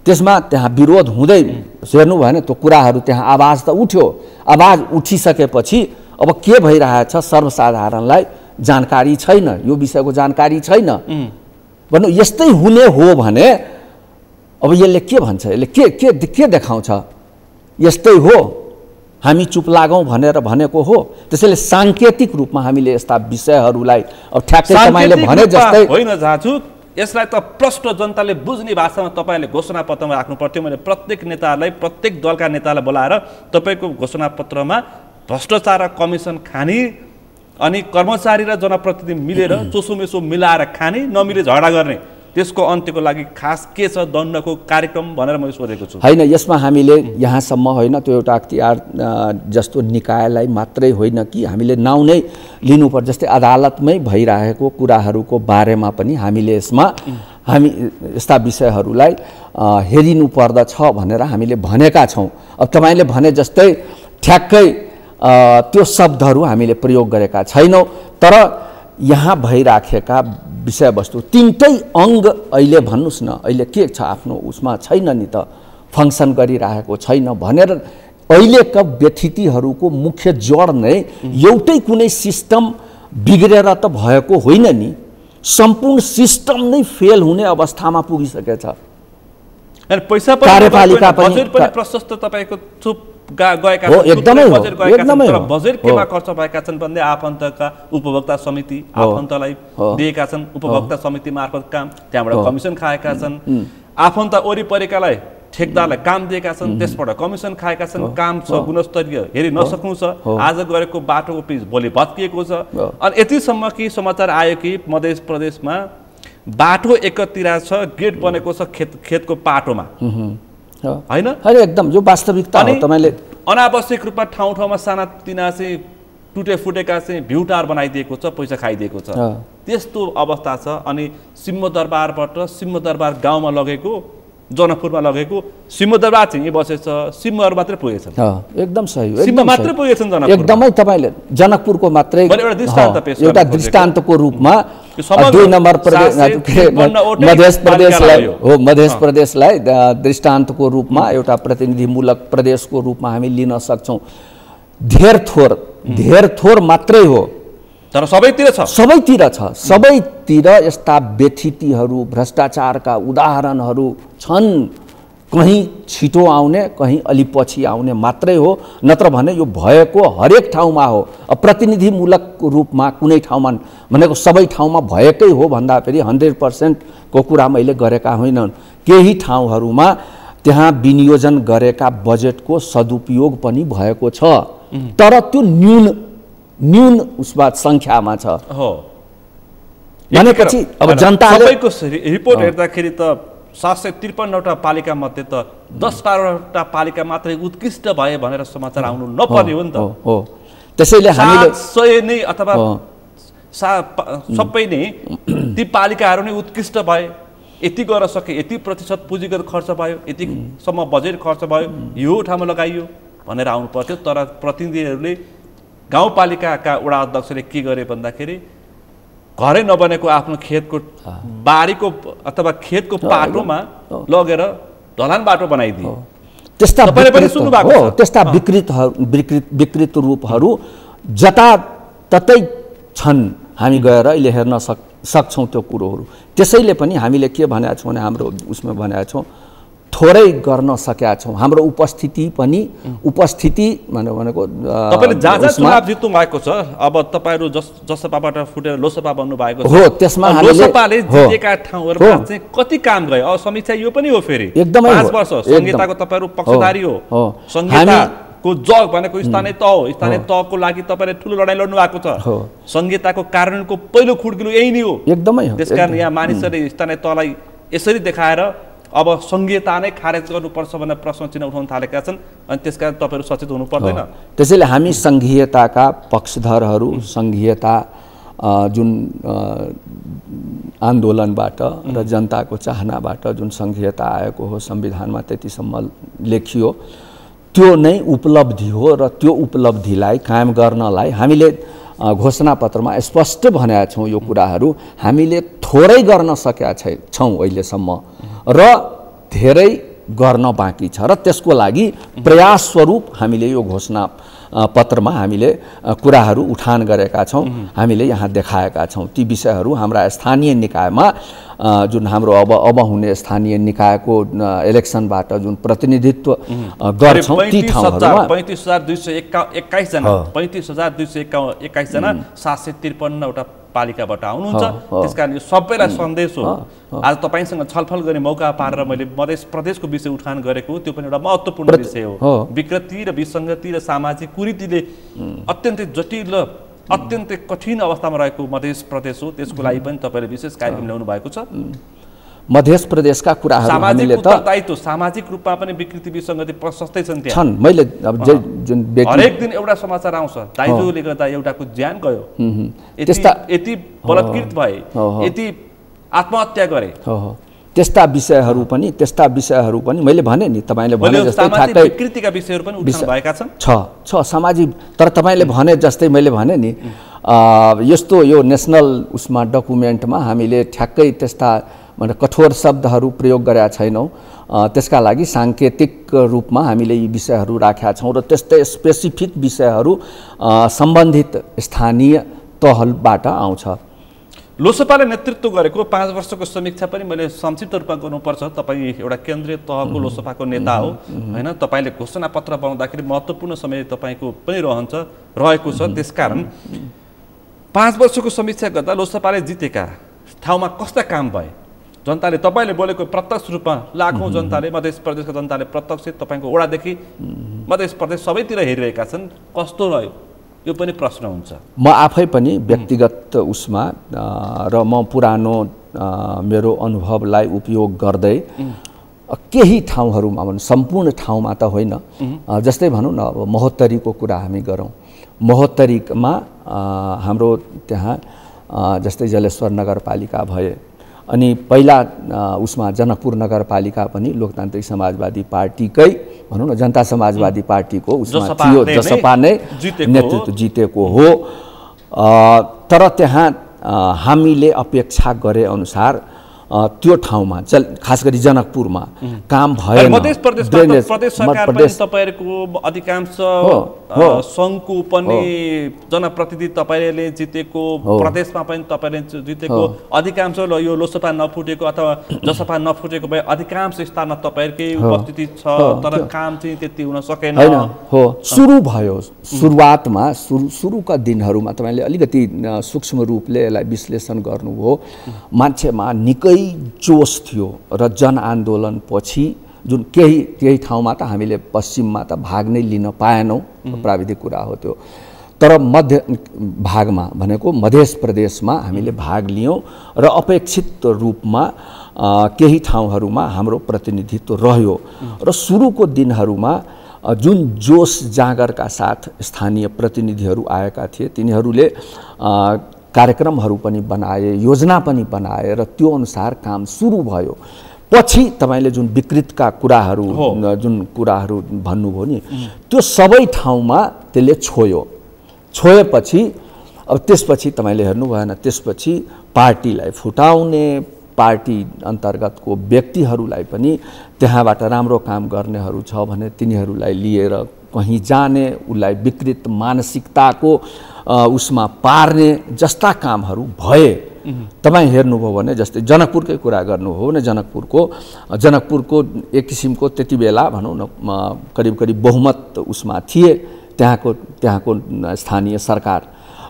त्यसमा त्यहाँ विरोध हुँदै हेर्नु भएन, त्यो कुराहरू त्यहाँ आवाज त उठ्यो। आवाज उठिसकेपछि अब के भइरहेछ सर्वसाधारणलाई जानकारी छैन, यो विषयको जानकारी छैन। भन्नु यस्तै हुने हो भने अब यसले के भन्छ, यसले के देखाउँछ, यस्तै हो हामी चुप लागौँ भनेर भनेको हो। त्यसैले सांकेतिक रूपमा हामीले यस्ता विषयहरूलाई अब ठ्याक्कै तपाईँले भने जस्तै होइन जान्छु, यसलाई त प्रष्ट जनताले बुझ्ने भाषामा तपाईँले घोषणापत्रमा राख्नु पर्थ्यो। मैले प्रत्येक नेताहरूलाई, प्रत्येक दलका नेतालाई बोलाएर तपाईँको घोषणापत्रमा भ्रष्टाचार कमिसन खाने अनि कर्मचारी र जनप्रतिनिधि मिलेर चोसोमेसो मिलाएर खाने, नमिले झगडा गर्ने, त्यसको अन्त्यको लागि खास के छ दण्डको कार्यक्रम भनेर मैले सोधेको छु। होइन, यसमा हामीले यहाँसम्म होइन, त्यो एउटा अख्तियार जस्तो निकायलाई मात्रै होइन कि हामीले नाउँ नै लिनुपर्छ। जस्तै अदालतमै भइरहेको कुराहरूको बारेमा पनि हामीले यसमा हामी यस्ता विषयहरूलाई हेरिनु पर्दछ भनेर हामीले भनेका छौँ। अब तपाईँले भने जस्तै ठ्याक्कै त्यो शब्दहरू हामीले प्रयोग गरेका छैनौँ, तर यहाँ भइराखेका विषयवस्तु तिनटै अङ्ग अहिले भन्नुहोस् न, अहिले के छ आफ्नो उसमा छैन नि त, फङ्सन गरिरहेको छैन भनेर अहिलेका व्यथितिहरूको मुख्य जड नै एउटै कुनै सिस्टम बिग्रेर त भएको होइन नि, सम्पूर्ण सिस्टम नै फेल हुने अवस्थामा पुगिसकेछ। पैसा कार्यपालिका पनि प्रशस्त तपाईँको चुप गएका हो, एकदमै हो, एकदमै हो। बजेट केमा खर्च भएका छन् भन्ने आफन्तका उपभोक्ता समिति आफन्तलाई दिएका छन्, उपभोक्ता समिति मार्फत काम, त्यहाँबाट कमिसन खाएका छन्। आफन्त वरिपरिकालाई ठेकदारलाई काम दिएका छन्, त्यसबाट कमिसन खाएका छन्। काम छ गुणस्तरीय, हेरि नसक्नु छ, आज गरेको बाटोको पिच भोलि भत्किएको छ। अनि यतिसम्म कि समाचार आयो कि मध्य प्रदेशमा बाटो एकतिर छ, गेट बनेको छ खेतको पाटोमा, होइन? अरे एकदम यो वास्तविकता हो। तपाईँले अनावश्यक रूपमा ठाउँ ठाउँमा सानातिना चाहिँ टुटे फुटेका चाहिँ भ्युटार बनाइदिएको छ, पैसा खाइदिएको छ, त्यस्तो अवस्था छ। अनि सिंहदरबारबाट सिंहदरबार गाउँमा लगेको, जनकपुरमा लगेको, सिंहदरबार चाहिँ बसेछ, सिंहहरू मात्रै पुगेछन्। एकदम सही हो, सिंह मात्रै पुगेछन् जनकपुर। एकदमै तपाईँले जनकपुरको मात्रै एउटा दृष्टान्तको रूपमा 2 नम्बर मध्य प्रदेशलाई दृष्टान्तको रूपमा एउटा प्रतिनिधिमूलक प्रदेशको रूपमा हामी लिन सक्छौँ। धेर थोर मात्रै हो, तर सबैतिर छ, सबैतिर यस्ता व्यथितिहरू भ्रष्टाचारका उदाहरणहरू छन्। कहीँ छिटो आउने, कहीँ अलि पछि आउने मात्रै हो, नत्र भने यो भएको हरेक ठाउँमा हो। प्रतिनिधिमूलक रूपमा कुनै ठाउँमा भनेको सबै ठाउँमा भएकै हो भन्दा फेरि 100% को कुरा मैले गरेका होइनन्। केही ठाउँहरूमा त्यहाँ विनियोजन गरेका बजेटको सदुपयोग पनि भएको छ, तर त्यो न्यून उसमा संख्यामा छ। भनेपछि अब जनताले रिपोर्ट हेर्दाखेरि त 753वटा पालिका मध्ये त 10-12वटा पालिका मात्रै उत्कृष्ट भए भनेर समाचार आउनु नपर्ने हो नि त। त्यसैले हामीले 700 नै अथवा सबै नै ती पालिकाहरू नै उत्कृष्ट भए, यति गर्न सके, यति प्रतिशत पुँजीगत खर्च भयो, यतिसम्म बजेट खर्च भयो, यो ठाउँमा लगाइयो भनेर आउनु पर्थ्यो। तर प्रतिनिधिहरूले, गाउँपालिकाका वडा अध्यक्षले के गरे भन्दाखेरि घरै नबनेको आफ्नो खेतको बारीको अथवा खेतको पाटोमा लगेर ढलान बाटो बनाइदिए। त्यस्ता विकृत रूपहरू जताततै छन्, हामी गएर अहिले हेर्न सक्छौँ त्यो कुरोहरू। त्यसैले पनि हामीले के भनेका छौँ भने हाम्रो उसमा भनेका छौँ, थोरै गर्न सकेका छौँ। हाम्रो उपस्थिति पनि उपस्थिति भनेको तपाईँले जहाँ जहाँ चुनाव जित्नु भएको छ, अब तपाईँहरू जसपाबाट फुटेर लोसपा बन्नु भएको छ, हो त्यसमा लोसपाले जितेका ठाउँहरूमा चाहिँ कति काम गयो? अब समीक्षा यो पनि हो, फेरि एकदमै 5 वर्ष संहिताको तपाईँहरू पक्षधारी हो। संहिताको जग भनेको स्थानीय तह हो। स्थानीय तहको लागि तपाईँले ठुलो लडाइँ लड्नु भएको छ। संहिताको कारणको पहिलो खुड्किलो यही नै हो। एकदमै हो। त्यसकारण यहाँ मानिसहरूले स्थानीय तहलाई यसरी देखाएर अब संहिता नै खारेज गर्नुपर्छ भनेर प्रश्न चिन्ह उठाउन थालेका छन्, अनि त्यसकारण तपाईँहरू सचेत हुनु पर्दैन। त्यसैले हामी संघीयताका पक्षधरहरू, संघीयता जुन आन्दोलनबाट र जनताको चाहनाबाट जुन संघीयता आएको हो, संविधानमा त्यतिसम्म लेखियो, त्यो नै उपलब्धि हो। र त्यो उपलब्धिलाई कायम गर्नलाई हामीले घोषणापत्रमा स्पष्ट भनेका छौँ। यो कुराहरू हामीले थोरै गर्न सकेका छौँ अहिलेसम्म, र धेरै गर्न बाँकी छ, र त्यसको लागि प्रयास स्वरूप हामीले यो घोषणा पत्रमा हामीले कुराहरू उठान गरेका छौँ, हामीले यहाँ देखाएका छौँ। ती विषयहरू हाम्रा स्थानीय निकायमा जुन हाम्रो अब हुने स्थानीय निकायको इलेक्सनबाट जुन प्रतिनिधित्व गर्छौँ ती ठाउँहरूमा 35,221 जना 35,221 जना 753 वटा पालिकाबाट आउनुहुन्छ। त्यसकारण यो सबैलाई सन्देश हो। आज तपाईँसँग छलफल गर्ने मौका पारेर मैले मध्य प्रदेशको विषय उठान गरेको, त्यो पनि एउटा महत्त्वपूर्ण विषय हो। विकृति र विसङ्गति र सामाजिक कुरीतिले अत्यन्तै जटिल र अत्यन्तै कठिन अवस्थामा रहेको मध्य प्रदेश हो। त्यसको लागि पनि तपाईँले विशेष कार्यक्रम ल्याउनु भएको छ। मध्य प्रदेशका कुराहरू हामीले त दायित्व सामाजिक रूपमा पनि विकृति विसङ्गति प्रशस्तै छन् त्यहाँ। छन्। मैले जुन हरेक दिन एउटा समाचार आउँछ, दाइजोले गर्दा एउटाको ज्यान गयो, यति बलात्कृत भए, यति आत्महत्या गरे। त्यस्ता विषयहरू पनि मैले भने नि, तपाईँले भने जस्तै ठ्याक्कै विकृतिका विषयहरू पनि उठाउनु भएका छन्। छ सामाजिक, तर तपाईँले भने जस्तै मैले भने नि, यस्तो यो नेसनल उसमा डकुमेन्टमा हामीले ठ्याक्कै त्यस्ता कठोर शब्दहरू प्रयोग गरेका छैनौँ। त्यसका लागि साङ्केतिक रूपमा हामीले यी विषयहरू राखेका छौँ, र त्यस्तै स्पेसिफिक विषयहरू सम्बन्धित स्थानीय तहबाट आउँछ। लोसपाले नेतृत्व गरेको 5 वर्षको समीक्षा पनि मैले संक्षिप्त रूपमा गर्नुपर्छ। तपाईँ एउटा केन्द्रीय तहको लोसपाको नेता हो होइन, तपाईँले घोषणापत्र बनाउँदाखेरि महत्त्वपूर्ण समय तपाईँको पनि रहेको छ। त्यसकारण 5 वर्षको समीक्षा गर्दा लोसपाले जितेका ठाउँमा कस्ता काम भए, जनताले तपाईँले बोलेको प्रत्यक्ष रूपमा लाखौँ जनताले, मध्य प्रदेशका जनताले प्रत्यक्ष तपाईँको ओडादेखि मध्य प्रदेश सबैतिर हेरिरहेका छन्, कस्तो रह्यो यो पनि प्रश्न हुन्छ। म आफै पनि व्यक्तिगत उसमा र म पुरानो मेरो अनुभवलाई उपयोग गर्दै केही ठाउँहरूमा सम्पूर्ण ठाउँमा त होइन, जस्तै भनौँ न अब महोत्तरीको कुरा हामी गरौँ। महोत्तरीमा हाम्रो त्यहाँ जस्तै जलेश्वर नगरपालिका भए, अनि पहिला उसमा जनकपुर नगरपालिका पनि लोकतान्त्रिक समाजवादी पार्टीकै भनौँ न जनता समाजवादी पार्टीको उसमा थियो, जसपा नै नेतृत्व जितेको हो। तर त्यहाँ हामीले अपेक्षा गरे अनुसार त्यो ठाउँमा खास गरी जनकपुरमा काम भएन। मध्य प्रदेश सरकार पनि तपाईँहरूको अधिकांश सङ्घको पनि जनप्रतिनिधि तपाईँले जितेको, प्रदेशमा पनि तपाईँले जितेको, अधिकांश यो लोसपा नफुटेको अथवा जसपा नफुटेको भए अधिकांश स्थानमा तपाईँहरूकै उपस्थिति छ, तर काम चाहिँ त्यति हुन सकेन। हो, सुरु भयो सुरुवातमा, सुरुका दिनहरूमा तपाईँले अलिकति सूक्ष्म रूपले यसलाई विश्लेषण गर्नुभयो। मान्छेमा निकै जोस थियो र जनआन्दोलन पछि जुन केही ठाउँमा त हामीले पश्चिममा त भाग नै लिन पाएनौँ, प्राविधिक कुरा हो त्यो, तर मध्य भागमा भनेको मध्य प्रदेशमा हामीले भाग लियौँ र अपेक्षित रूपमा केही ठाउँहरूमा हाम्रो प्रतिनिधित्व रह्यो। र सुरुको दिनहरूमा जुन जोस जागरका साथ स्थानीय प्रतिनिधिहरू आएका थिए, तिनीहरूले कार्यक्रमहरू पनि बनाए, योजना पनि बनाए, र त्यो अनुसार काम सुरु भयो। पछि तपाईँले जुन विकृतका कुराहरू भन्नुभयो नि, त्यो सबै ठाउँमा त्यसले छोएपछि अब त्यसपछि तपाईँले हेर्नु भएन, त्यसपछि पार्टीलाई फुटाउने, पार्टी अन्तर्गतको व्यक्तिहरूलाई पनि त्यहाँबाट राम्रो काम गर्नेहरू छ भने तिनीहरूलाई लिएर कहीँ जाने, उसलाई विकृत मानसिकताको उसमा पार्ने जस्ता कामहरू भए। तपाईँ हेर्नुभयो भने जस्तै जनकपुरकै कुरा गर्नु हो भने जनकपुरको एक किसिमको त्यति बेला भनौँ न करिब करिब बहुमत उसमा थिए त्यहाँको स्थानीय सरकार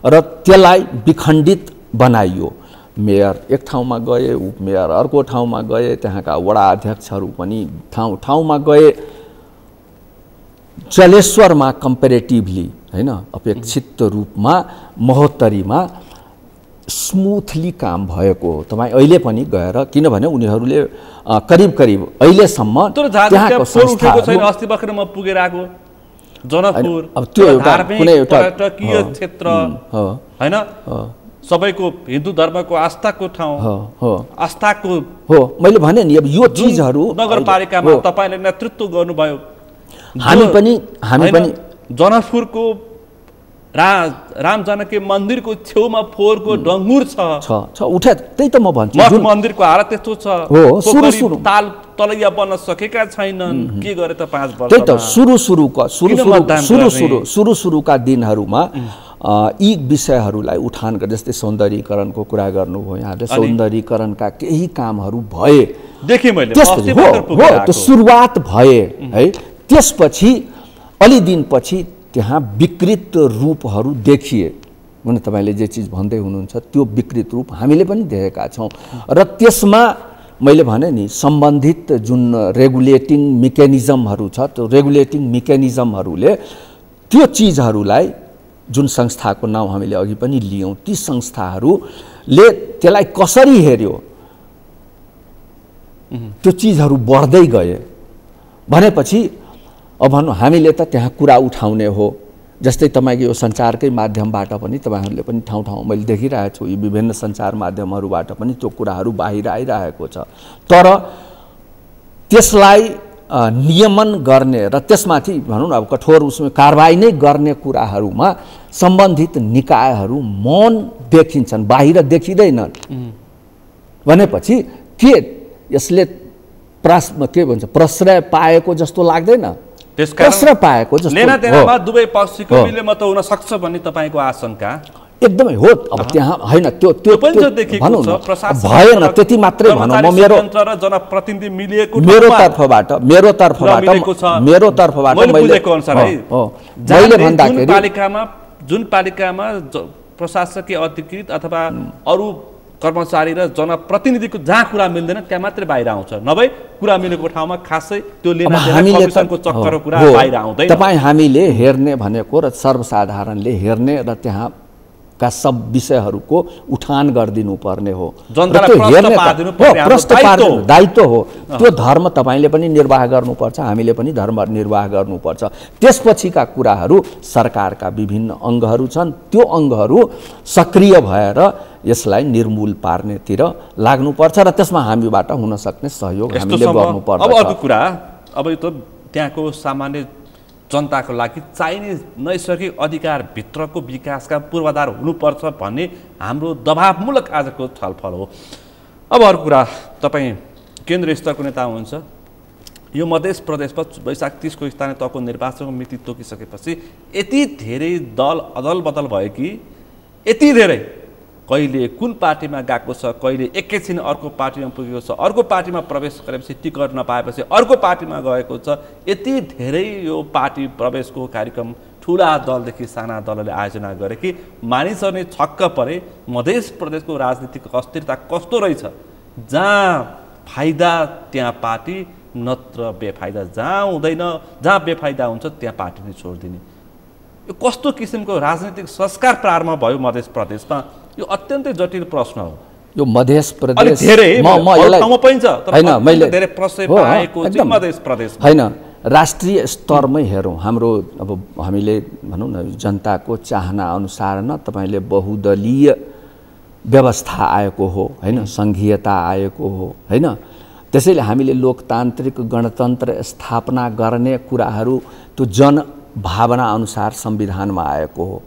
र त्यसलाई विखण्डित बनाइयो। मेयर एक ठाउँमा गए, उपमेयर अर्को ठाउँमा गए, त्यहाँका वडा अध्यक्षहरू पनि ठाउँमा गए। जलेश्वरमा कम्पेरेटिभली हैन अपेक्षित रूपमा महोत्तरीमा स्मुथली काम भएको हो। तपाईँ अहिले पनि गएर, किनभने उनीहरूले करिब अहिलेसम्म त्यहाँको संस्थाहरू अस्ति भर्खर म पुगेर आएको जनकपुर अब त्यो एउटा कुनै एउटा पर्यटकीय क्षेत्र हैन, सबैको हिन्दू धर्मको आस्थाको ठाउँ हो, आस्थाको हो। मैले भने नि अब यो चिजहरू नगरपालिकामा तपाईले नेतृत्व गर्नुभयो। हामी पनि जनकपुरको राम जानकी मन्दिरको छेउमा फोहोरको डङ्गुर छ उठा, त्यही त म भन्छु। मठ मन्दिरको हालत त्यस्तो छ हो। सुरु ताल तलैया बन्न सकेका छैनन्, के गरे त 5 वर्ष। त्यही त सुरुका दिनहरूमा यी विषयहरूलाई उठान गरे, जस्तै सौन्दर्यीकरणको कुरा गर्नुभयो यहाँले। सौन्दर्यीकरणका केही कामहरू भए देखेँ मैले, त्यो सुरुवात भए है। त्यसपछि अलि दिनपछि त्यहाँ विकृत रूपहरू देखिए। भने तपाईँले जे चिज भन्दै हुनुहुन्छ त्यो विकृत रूप हामीले पनि देखेका छौँ र त्यसमा मैले भने नि सम्बन्धित जुन रेगुलेटिङ मेकानिजमहरू छ, त्यो रेगुलेटिङ मेकानिजमहरूले त्यो चिजहरूलाई, जुन संस्थाको नाउँ हामीले अघि पनि लियौँ, ती संस्थाहरूले त्यसलाई कसरी हेर्यो, त्यो चिजहरू बढ्दै गए भनेपछि अब भनौँ हामीले त त्यहाँ कुरा उठाउने हो। जस्तै तपाईँको यो सञ्चारकै माध्यमबाट पनि तपाईँहरूले पनि ठाउँ मैले देखिरहेको छु, यो विभिन्न सञ्चार माध्यमहरूबाट पनि त्यो कुराहरू बाहिर आइरहेको छ। तर त्यसलाई नियमन गर्ने र त्यसमाथि भनौँ न अब कठोर उसमा कारबाही नै गर्ने कुराहरूमा सम्बन्धित निकायहरू मौन देखिन्छन्, बाहिर देखिँदैनन् भनेपछि के यसले प्रश्रय पाएको जस्तो लाग्दैन? प्रश्रय पाएको जस्तो लेनादेनामा दुवै पक्षको मिलेमत हुन सक्छ भन्ने तपाईँको आशंका एकदमै हो। अब त्यहाँ होइन त्यो भनौँ न भएन, त्यति मात्रै भनौँ। म जनप्रतिनिधि मिलिएको मेरो तर्फबाट मैले भन्दाखेरि जुन पालिकामा प्रशासकीय अधिकृत अथवा अरू कर्मचारी र जनप्रतिनिधिको जहाँ कुरा मिल्दैन त्यहाँ मात्रै बाहिर आउँछ, नभए कुरा मिलेको ठाउँमा खासै त्यो कमिसनको चक्कर कुरा बाहिर आउँदैन। तपाईँ हामीले हेर्ने भनेको र सर्वसाधारणले हेर्ने र त्यहाँका सब विषयहरूको उठान गरिदिनु पर्ने हो, दायित्व हो। त्यो धर्म तपाईँले पनि निर्वाह गर्नुपर्छ, हामीले पनि धर्म निर्वाह गर्नुपर्छ। त्यसपछिका कुराहरू सरकारका विभिन्न अङ्गहरू छन्, त्यो अङ्गहरू सक्रिय भएर यसलाई निर्मूल पार्नेतिर लाग्नुपर्छ र त्यसमा हामीबाट हुन सक्ने सहयोग हामीले गर्नुपर्छ। अब अर्को कुरा, अब यो त त्यहाँको सामान्य जनताको लागि चाहिने नैसर्गिक अधिकारभित्रको विकासका पूर्वाधार हुनुपर्छ भन्ने हाम्रो दबावमूलक आजको छलफल हो। अब अर्को कुरा, तपाईँ केन्द्रीय स्तरको नेता हुनुहुन्छ, यो मध्य प्रदेशमा वैशाख 30 को स्थानीय तहको निर्वाचनको मिति तोकिसकेपछि यति धेरै दल अदल बदल भयो कि यति धेरै कहिले कुन पार्टीमा गएको छ, कहिले एकैछिन अर्को पार्टीमा पुगेको छ, अर्को पार्टीमा प्रवेश गरेपछि टिकट नपाएपछि अर्को पार्टीमा गएको छ। यति धेरै यो पार्टी प्रवेशको कार्यक्रम ठुला दलदेखि साना दलले आयोजना गरे कि मानिसहरूले छक्क परे मध्य प्रदेशको राजनीतिक अस्थिरता कस्तो रहेछ। जहाँ फाइदा त्यहाँ पार्टी, नत्र बेफाइदा जहाँ हुँदैन, जहाँ बेफाइदा हुन्छ त्यहाँ पार्टी नै छोडिदिने, यो कस्तो किसिमको राजनीतिक संस्कार प्रारम्भ भयो मध्य प्रदेशमा? यो अत्यन्तै जटिल प्रश्न हो। यो मध्य प्रदेश होइन, राष्ट्रिय स्तरमै हेरौँ, हाम्रो अब हामीले भनौँ न जनताको चाहना अनुसार न तपाईँले बहुदलीय व्यवस्था आएको हो होइन, सङ्घीयता आएको हो होइन। त्यसैले हामीले लोकतान्त्रिक गणतन्त्र स्थापना गर्ने कुराहरू त्यो जनभावना अनुसार संविधानमा आएको हो।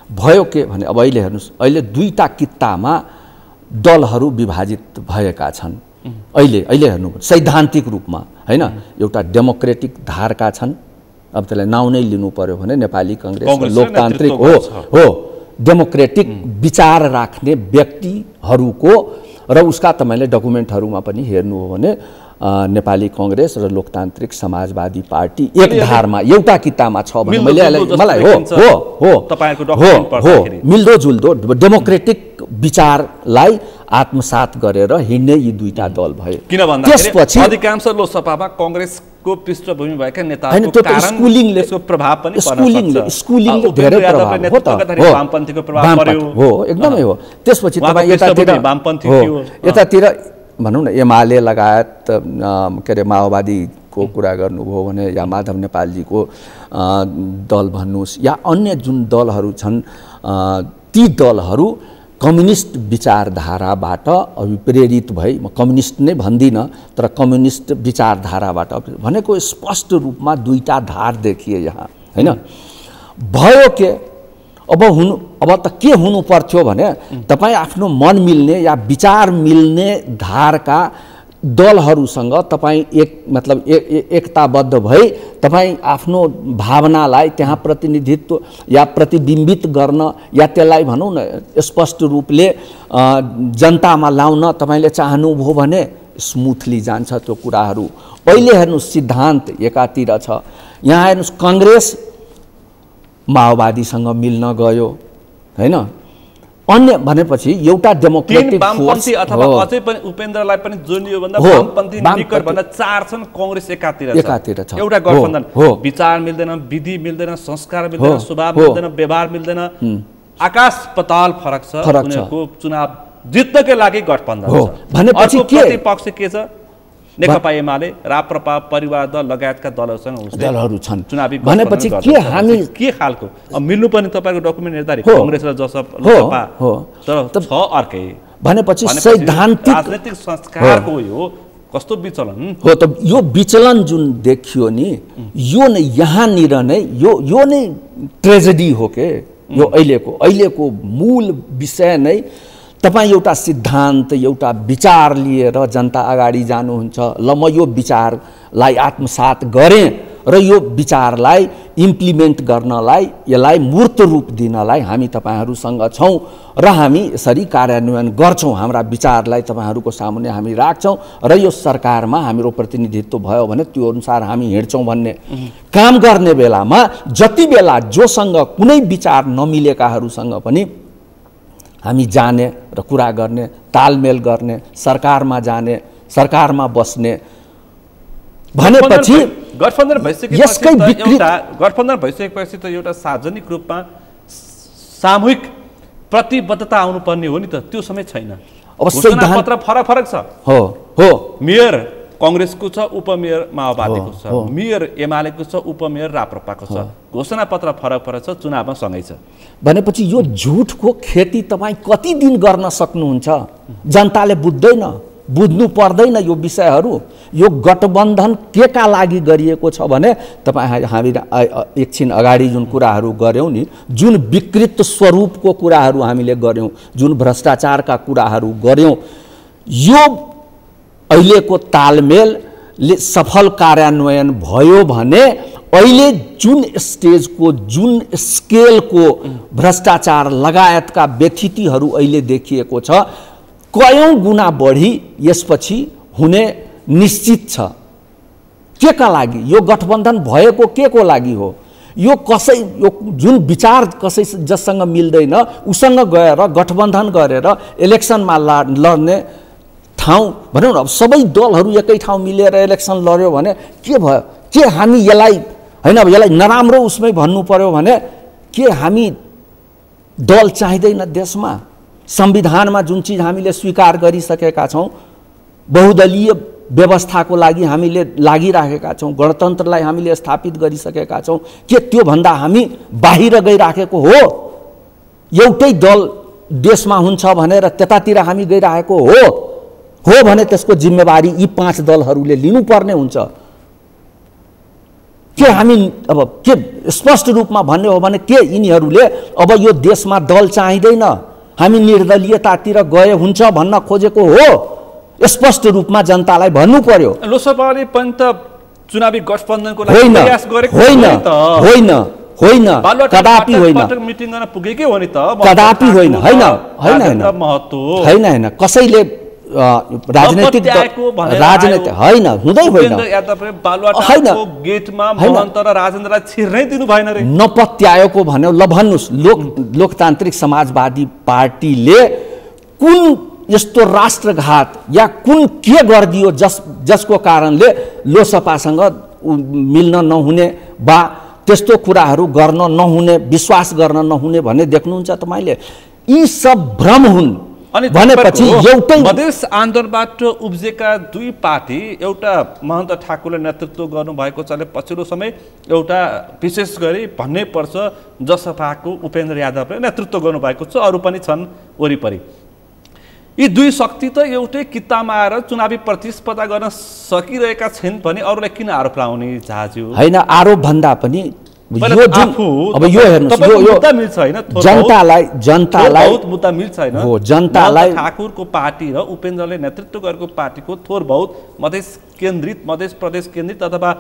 भयो के भने अब अहिले हेर्नुहोस्, अहिले दुईटा कित्तामा दलहरू विभाजित भएका छन्। अहिले हेर्नु सैद्धान्तिक रूपमा होइन, एउटा डेमोक्रेटिक धारका छन्, अब त्यसलाई नाउँ नै लिनु पर्यो भने नेपाली काङ्ग्रेस लोकतान्त्रिक हो डेमोक्रेटिक विचार राख्ने व्यक्तिहरूको र उसका तपाईँले डकुमेन्टहरूमा पनि हेर्नु हो भने नेपाली कांग्रेस र लोकतान्त्रिक समाजवादी पार्टी एक धारमा एउटा किताबमा छ भने मलाई मिल्दो जुल्दो डेमोक्रेटिक विचारलाई आत्मसात गरेर हिँड्ने यी दुईटा दल भए। किन भन्दाखेरि अधिकांश लोकसभामा कांग्रेसको पृष्ठभूमि भएका नेताहरूको कारण स्कुलिङले यसको प्रभाव पनि स्कुलिङले धेरै प्रभाव हो त वामपन्थीको प्रभाव पर्यो हो एकदमै हो। त्यसपछि तपाईँ यतातिर भनौँ न एमाले लगायत के अरे माओवादीको कुरा गर्नुभयो भने या माधव नेपालजीको दल भन्नुहोस् या अन्य जुन दलहरू छन् ती दलहरू कम्युनिस्ट विचारधाराबाट अभिप्रेरित भई म कम्युनिस्ट नै भन्दिनँ तर कम्युनिस्ट विचारधाराबाट भनेको स्पष्ट रूपमा दुईटा धार देखिए यहाँ हैन। भयो के अब त के हुनु पर्थ्यो भने तपाईँ आफ्नो मन मिल्ने या विचार मिल्ने धारका दलहरूसँग तपाईँ एकताबद्ध भई तपाईँ आफ्नो भावनालाई त्यहाँ प्रतिनिधित्व या प्रतिबिम्बित गर्न या त्यसलाई भनौँ न स्पष्ट रूपले जनतामा लाउन तपाईँले चाहनुभयो भने स्मुथली जान्छ त्यो कुराहरू। पहिले हेर्नुहोस् सिद्धान्त एकातिर छ, यहाँ हेर्नुहोस् कांग्रेस माओवादीसँग मिल्न गयो हैन। अन्य भनेपछि एउटा डेमोक्रेटिक फोर्स अथवा अझै पनि उपेन्द्रलाई पनि जोडियो भन्दा वामपन्थी निकर भन्दा चार छन् कांग्रेस एकातिर छ एउटा गठबन्धन विचार मिल्दैन विधि मिल्दैन संस्कार मिल्दैन स्वभाव मिल्दैन व्यवहार मिल्दैन आकाश पाताल फरक छ। उनीहरुको चुनाव जित्नकै लागि गठबन्धन छ भनेपछि के प्रतिपक्ष के छ नेकपा एमाले राप्रपा परिवार दल लगायतका दलहरू छन् चुनावी भनेपछि के हामी के खालको मिल्नु पनि तपाईको डकुमेन्ट हेर्दा कांग्रेस र जसपा तर छ अर्कै भनेपछि सैद्धान्तिक राजनीतिक संस्कारको हो कस्तो विचलन हो त यो विचलन जुन देखियो नि यो नै यहाँनिर नै यो नै ट्रेजेडी हो के यो अहिलेको मूल विषय नै तपाईँ एउटा सिद्धान्त एउटा विचार लिएर जनता अगाडि जानुहुन्छ ल म यो विचारलाई आत्मसात गरेँ र यो विचारलाई इम्प्लिमेन्ट गर्नलाई यसलाई मूर्त रूप दिनलाई हामी तपाईहरूसँग छौँ र हामी यसरी कार्यान्वयन गर्छौँ हाम्रा विचारलाई तपाईहरूको सामुन्ने हामी राख्छौँ र यो सरकारमा हाम्रो प्रतिनिधित्व भयो भने त्यो अनुसार हामी हिँड्छौँ भन्ने काम गर्ने बेलामा जति बेला जोसँग कुनै विचार नमिलेकाहरूसँग पनि हामी जाने र कुरा गर्ने तालमेल गर्ने सरकारमा जाने सरकारमा बस्ने भनेपछि गठबन्धन भइसकेपछि त एउटा सार्वजनिक रूपमा सामूहिक प्रतिबद्धता आउनुपर्ने हो नि त त्यो समय छैन। अब घोषणापत्र फरक छ हो मेयर कांग्रेसको छ उपमेयर माओवादीको छ मेयर एमालेको छ उपमेयर राप्रपाको छ घोषणापत्र फरक छ चुनावमा सँगै छ भनेपछि यो झुटको खेती तपाईँ कति दिन गर्न सक्नुहुन्छ? जनताले बुझ्नु पर्दैन यो विषयहरू। यो गठबन्धन के का लागि गरिएको छ भने तपाईँ हामी एकछिन अगाडि जुन कुराहरू गऱ्यौँ नि जुन विकृत स्वरूपको कुराहरू हामीले गऱ्यौँ जुन भ्रष्टाचारका कुराहरू गऱ्यौँ यो अहिलेको तालमेलले सफल कार्यान्वयन भयो भने अहिले जुन स्टेजको जुन स्केलको भ्रष्टाचार लगायतका व्यथितिहरू अहिले देखिएको छ कयौं गुणा बढी यसपछि हुने निश्चित छ। के का लागि यो गठबन्धन भएको के को लागि हो? यो जुन विचार कसै जससँग मिल्दैन उसँग गएर गठबन्धन गरेर इलेक्सनमा लड्ने ठाउँ भनौँ न अब सबै दलहरू एकै ठाउँ मिलेर इलेक्सन लड्यो भने के भयो? के हामी यसलाई हैन अब यसलाई नराम्रो उसमै भन्नु पर्यो भने के हामी दल चाहिँदैन देशमा? संविधानमा जुन चीज हामीले स्वीकार गरिसकेका छौँ बहुदलीय व्यवस्थाको लागि हामीले लागिराखेका छौँ गणतन्त्रलाई हामीले स्थापित गरिसकेका छौँ के त्यो भन्दा हामी बाहिर गइराखेको हो? एउटै दल देशमा हुन्छ भनेर त्यतातिर हामी गइराखेको हो भने त्यसको जिम्मेवारी यी 5 दलहरूले लिनुपर्ने हुन्छ। के हामी अब के स्पष्ट रूपमा भन्ने हो भने के यिनीहरूले अब यो देशमा दल चाहिँदैन हामी निर्दलीयतातिर गए हुन्छ भन्न खोजेको हो? स्पष्ट रूपमा जनतालाई भन्नु पर्यो। लोकसभाले पनि त चुनावी गठबन्धनको लागि प्रयास गरेको होइन, कदापि होइन। मिटिङ गर्न पुगेकै हो नि त, कदापि होइन, होइन होइन होइन महत्त्व होइन होइन। कसैले राजनीतिक होइन, हुँदै होइन, गेटमा महन्त र राजेन्द्रलाई छिर्नै दिनु भएन रे। नपत्याएको भन्यो ल भन्नुहोस्, लोकतान्त्रिक समाजवादी पार्टीले कुन यस्तो राष्ट्रघात या कुन के गरिदियो जसको कारणले लोकसभासँग मिल्न नहुने वा त्यस्तो कुराहरू गर्न नहुने, विश्वास गर्न नहुने भन्ने देख्नुहुन्छ तपाईँले? यी सब भ्रम हुन्। अनि भनेपछि एउटै मधेस आन्दोलनबाट उब्जेका दुई पार्टी, एउटा महन्त ठाकुरले नेतृत्व गर्नुभएको छ, पछिल्लो समय एउटा विशेष गरी भन्नै पर्छ जसपाको उपेन्द्र यादवले नेतृत्व गर्नुभएको छ, अरू पनि छन् वरिपरि। यी दुई शक्ति त एउटै कित्तामा आएर चुनावी प्रतिस्पर्धा गर्न सकिरहेका छन् भने अरूलाई किन आरोप लगाउने जहाज्यू? होइन, आरोप भन्दा पनि अब यो हेर्नुहोस्, यो जनतालाई बहुत मुद्दा मिल्छ हैन? हो, जनतालाई ठाकुरको पार्टी र उपेन्द्रले नेतृत्व गरेको पार्टीको थोर बहुत मधेस केन्द्रित, मधेस प्रदेश केन्द्रित अथवा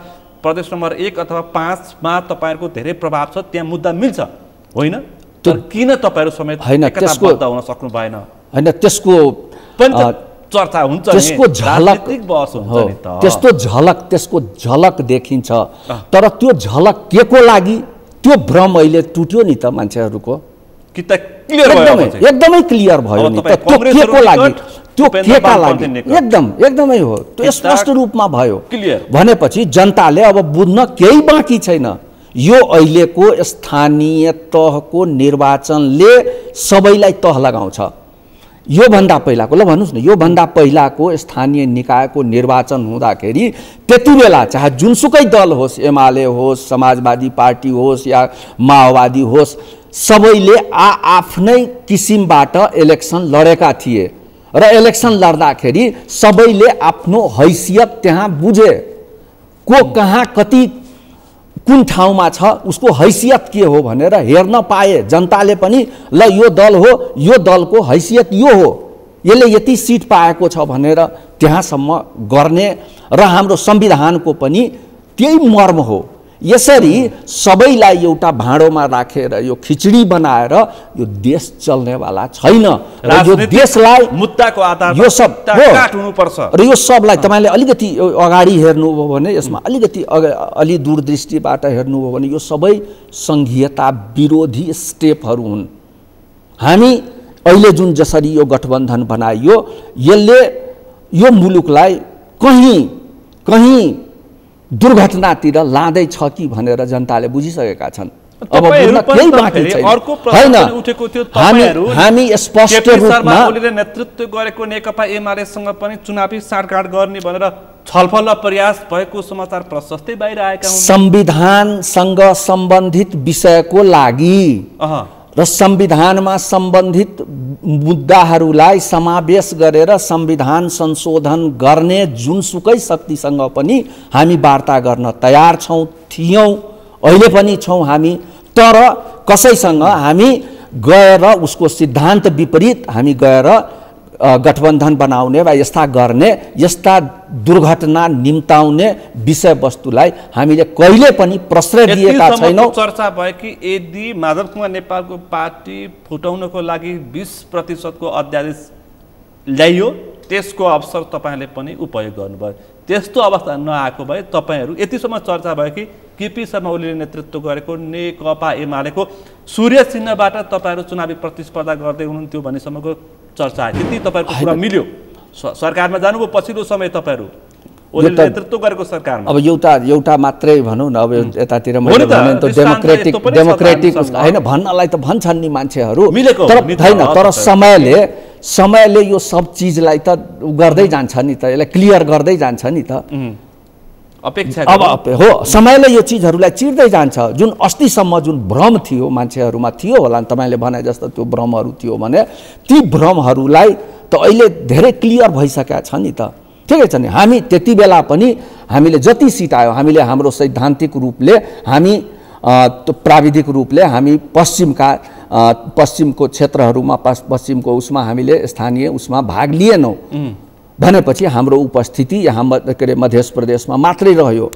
प्रदेश नम्बर 1 अथवा 5 मा तपाईहरुको धेरै प्रभाव छ, त्यहाँ मुद्दा मिल्छ होइन? तर किन तपाईहरु समेत एकताबद्ध हुन सक्नु भएन? हैन, त्यसको चर्चा हुन्छ, त्यसको झलक बहस हुन्छ नि त। त्यसको झलक देखिन्छ, तर त्यो झलक के को लागि? त्यो भ्रम अहिले टुट्यो नि त मान्छेहरुको, एकदमै क्लियर भयो नि त। त्यो के को लागि, त्यो के का लागि, एकदमै हो, त्यो स्पष्ट रूपमा भयो। भनेपछि जनताले अब बुझ्न केही बाँकी छैन। यो अहिलेको स्थानीय तहको निर्वाचनले सबैलाई तह लगाउँछ। यो भन्दा पहिलाको, ल भन्नुस् न, यो भन्दा पहिलाको स्थानीय निकायको निर्वाचन हुँदाखेरि त्यति बेला चाहे जुनसुकै दल होस्, एमाले होस्, समाजवादी पार्टी होस् या माओवादी होस्, सबैले आफ्नै किसिमबाट इलेक्सन लडेका थिए र इलेक्सन लड्दाखेरि सबैले आफ्नो हैसियत त्यहाँ बुझे, को कहाँ कति कुन ठाउँमा छ, उसको हैसियत के हो भनेर हेर्न पाए। जनताले पनि ल यो दल हो, यो दलको हैसियत यो हो, यसले यति सिट पाएको छ भनेर त्यहाँसम्म गर्ने, र हाम्रो संविधानको पनि त्यही मर्म हो। यसरी सबैलाई एउटा भाँडोमा राखेर यो खिचडी बनाएर यो देश चल्नेवाला छैन। र यो देशलाई मुद्दाको आधारमा यो सब काट्नुपर्छ। र यो सबलाई तपाईँले अलिकति अगाडि हेर्नुभयो भने, यसमा अलिकति अलि दूरदृष्टिबाट हेर्नुभयो भने यो सबै संघीयता विरोधी स्टेपहरू हुन्। हामी अहिले जुन जसरी यो गठबन्धन बनाइयो, यसले यो मुलुकलाई कहीँ दुर्घटनातिर लाँदैछ कि भनेर जनताले बुझिसकेका छन्। अब केही बाँकी छैन। हैन, हामी स्पष्ट रूपमा नेतृत्व गरेको नेकपा एमालेसँग पनि चुनावी साँठगाँठ गर्ने भनेर छलफल र प्रयास भएको समाचार प्रशस्तै बाहिर आएका हुन्। संविधानसँग सम्बन्धित विषयको लागि र संविधानमा सम्बन्धित मुद्दाहरूलाई समावेश गरेर संविधान संशोधन गर्ने जुनसुकै शक्तिसँग पनि हामी वार्ता गर्न तयार थियौँ, अहिले पनि छौँ हामी। तर कसैसँग हामी गएर उसको सिद्धान्त विपरीत हामी गएर गठबन्धन बनाउने वा यस्ता गर्ने, यस्ता दुर्घटना निम्ताउने विषयवस्तुलाई हामीले कहिले पनि प्रश्रय दिएका छैनौँ। चर्चा भयो कि यदि माधव कुमार नेपालको पार्टी फुटाउनको लागि 20% को अध्यादेश ल्याइयो, त्यसको अवसर तपाईँले पनि उपयोग गर्नुभयो। त्यस्तो अवस्था नआएको भए तपाईँहरू, यतिसम्म चर्चा भयो कि केपी शर्मा ओलीले नेतृत्व गरेको नेकपा एमालेको सूर्य चिन्हबाट तपाईँहरू चुनावी प्रतिस्पर्धा गर्दै हुनुहुन्थ्यो भन्नेसम्मको चर्चा आयो। त्यति तपाईँहरूको कुरा मिल्यो? सरकारमा जानुभयो पछिल्लो समय तपाईँहरू, ओलीले नेतृत्व गरेको सरकारमा। अब एउटा मात्रै भनौँ न, अब यतातिर मैले भने त डेमोक्रेटिक होइन भन्नलाई त भन्छन् नि मान्छेहरू, तर होइन, तर समयले यो सब चिजलाई त गर्दै जान्छ नि त, यसलाई क्लियर गर्दै जान्छ नि त। अपेक्षा अब हो, समयले यो चिजहरूलाई चिर्दै जान्छ। जुन अस्तिसम्म जुन भ्रम थियो मान्छेहरूमा थियो होला नि, तपाईँले भने जस्तो त्यो भ्रमहरू थियो भने, ती भ्रमहरूलाई त अहिले धेरै क्लियर भइसकेका छ नि त। ठिकै छ नि, हामी त्यति बेला पनि हामीले जति सिट आयो, हामीले हाम्रो सैद्धान्तिक रूपले, हामी प्राविधिक रूपले हामी पश्चिमको क्षेत्रहरूमा, पश्चिमको उसमा हामीले स्थानीय उसमा भाग लिएनौँ। भनेपछि हाम्रो उपस्थिति यहाँ के अरे मध्य प्रदेशमा मात्रै रह्यो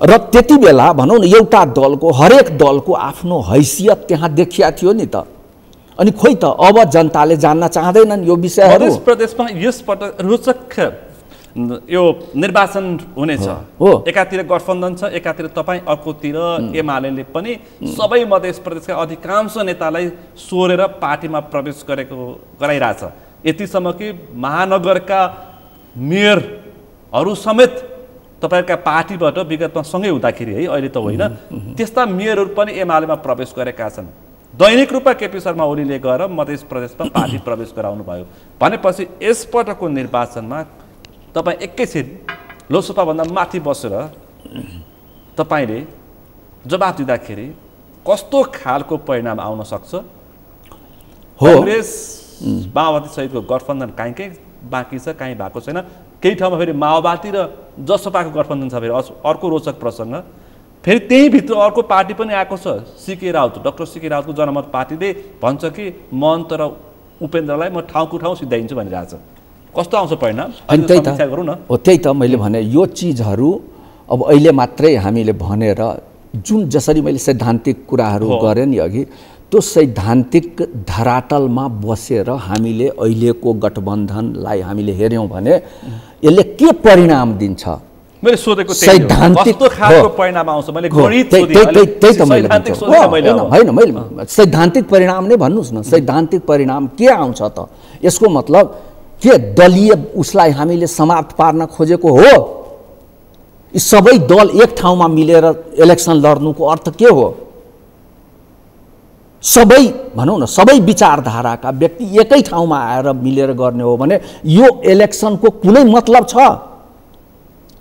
र त्यति बेला भनौँ न एउटा दलको हरेक दलको आफ्नो हैसियत त्यहाँ देखिया थियो नि त। अनि खोइ त अब जनताले जान्न चाहँदैनन् यो विषयहरू। मध्य प्रदेशमा यसपटक रोचक यो निर्वाचन हुनेछ। एकातिर गठबन्धन छ, एकातिर तपाईँ, अर्कोतिर एमाले पनि सबै मध्य प्रदेशका अधिकांश नेतालाई सोरेर पार्टीमा प्रवेश गराइरहेछ। यतिसम्म कि महानगरका मेयरहरू समेत तपाईँका पार्टीबाट विगतमा सँगै हुँदाखेरि है, अहिले त होइन, त्यस्ता मेयरहरू पनि एमालेमा प्रवेश गरेका छन्। दैनिक रूपमा केपी शर्मा ओलीले गएर मध्य प्रदेशमा पार्टी प्रवेश गराउनु भयो भनेपछि यसपटकको निर्वाचनमा तपाईँ एकैछिन लोकसभाभन्दा माथि बसेर तपाईँले जवाफ दिँदाखेरि कस्तो खालको परिणाम आउन सक्छ? कांग्रेस माओवादी सहितको गठबन्धन कहीँ बाँकी छ, कहीँ भएको छैन। केही ठाउँमा फेरि माओवादी र जसपाको गठबन्धन छ। फेरि अर्को रोचक प्रसङ्ग, फेरि त्यही भित्र अर्को पार्टी पनि आएको छ, सीके राउत, डाक्टर सीके राउतको जनमत पार्टीले भन्छ कि महन्त र उपेन्द्रलाई म ठाउँको ठाउँ सिद्धाइन्छु भनिरहेछ। कस्तो आउँछ परिणाम? अनि त्यही त मैले भने यो चिजहरू अब अहिले मात्रै हामीले भनेर जुन जसरी मैले सैद्धान्तिक कुराहरू गरेँ नि अघि, त्यो सैद्धान्तिक धरातलमा बसेर हामीले अहिलेको गठबन्धनलाई हामीले हेऱ्यौँ भने यसले के परिणाम दिन्छ? मैले सोधेको सैद्धान्तिक परिणाम आउँछ। मैले त्यही त मैले होइन, मैले सैद्धान्तिक परिणाम नै भन्नुहोस् न। सैद्धान्तिक परिणाम के आउँछ त? यसको मतलब के दलीय उसलाई हामीले समाप्त पार्न खोजेको हो? यी सबै दल एक ठाउँमा मिलेर इलेक्सन लड्नुको अर्थ के हो? सबै भनौँ न सबै विचारधाराका व्यक्ति एकै ठाउँमा आएर मिलेर गर्ने हो भने यो इलेक्सनको कुनै मतलब छ?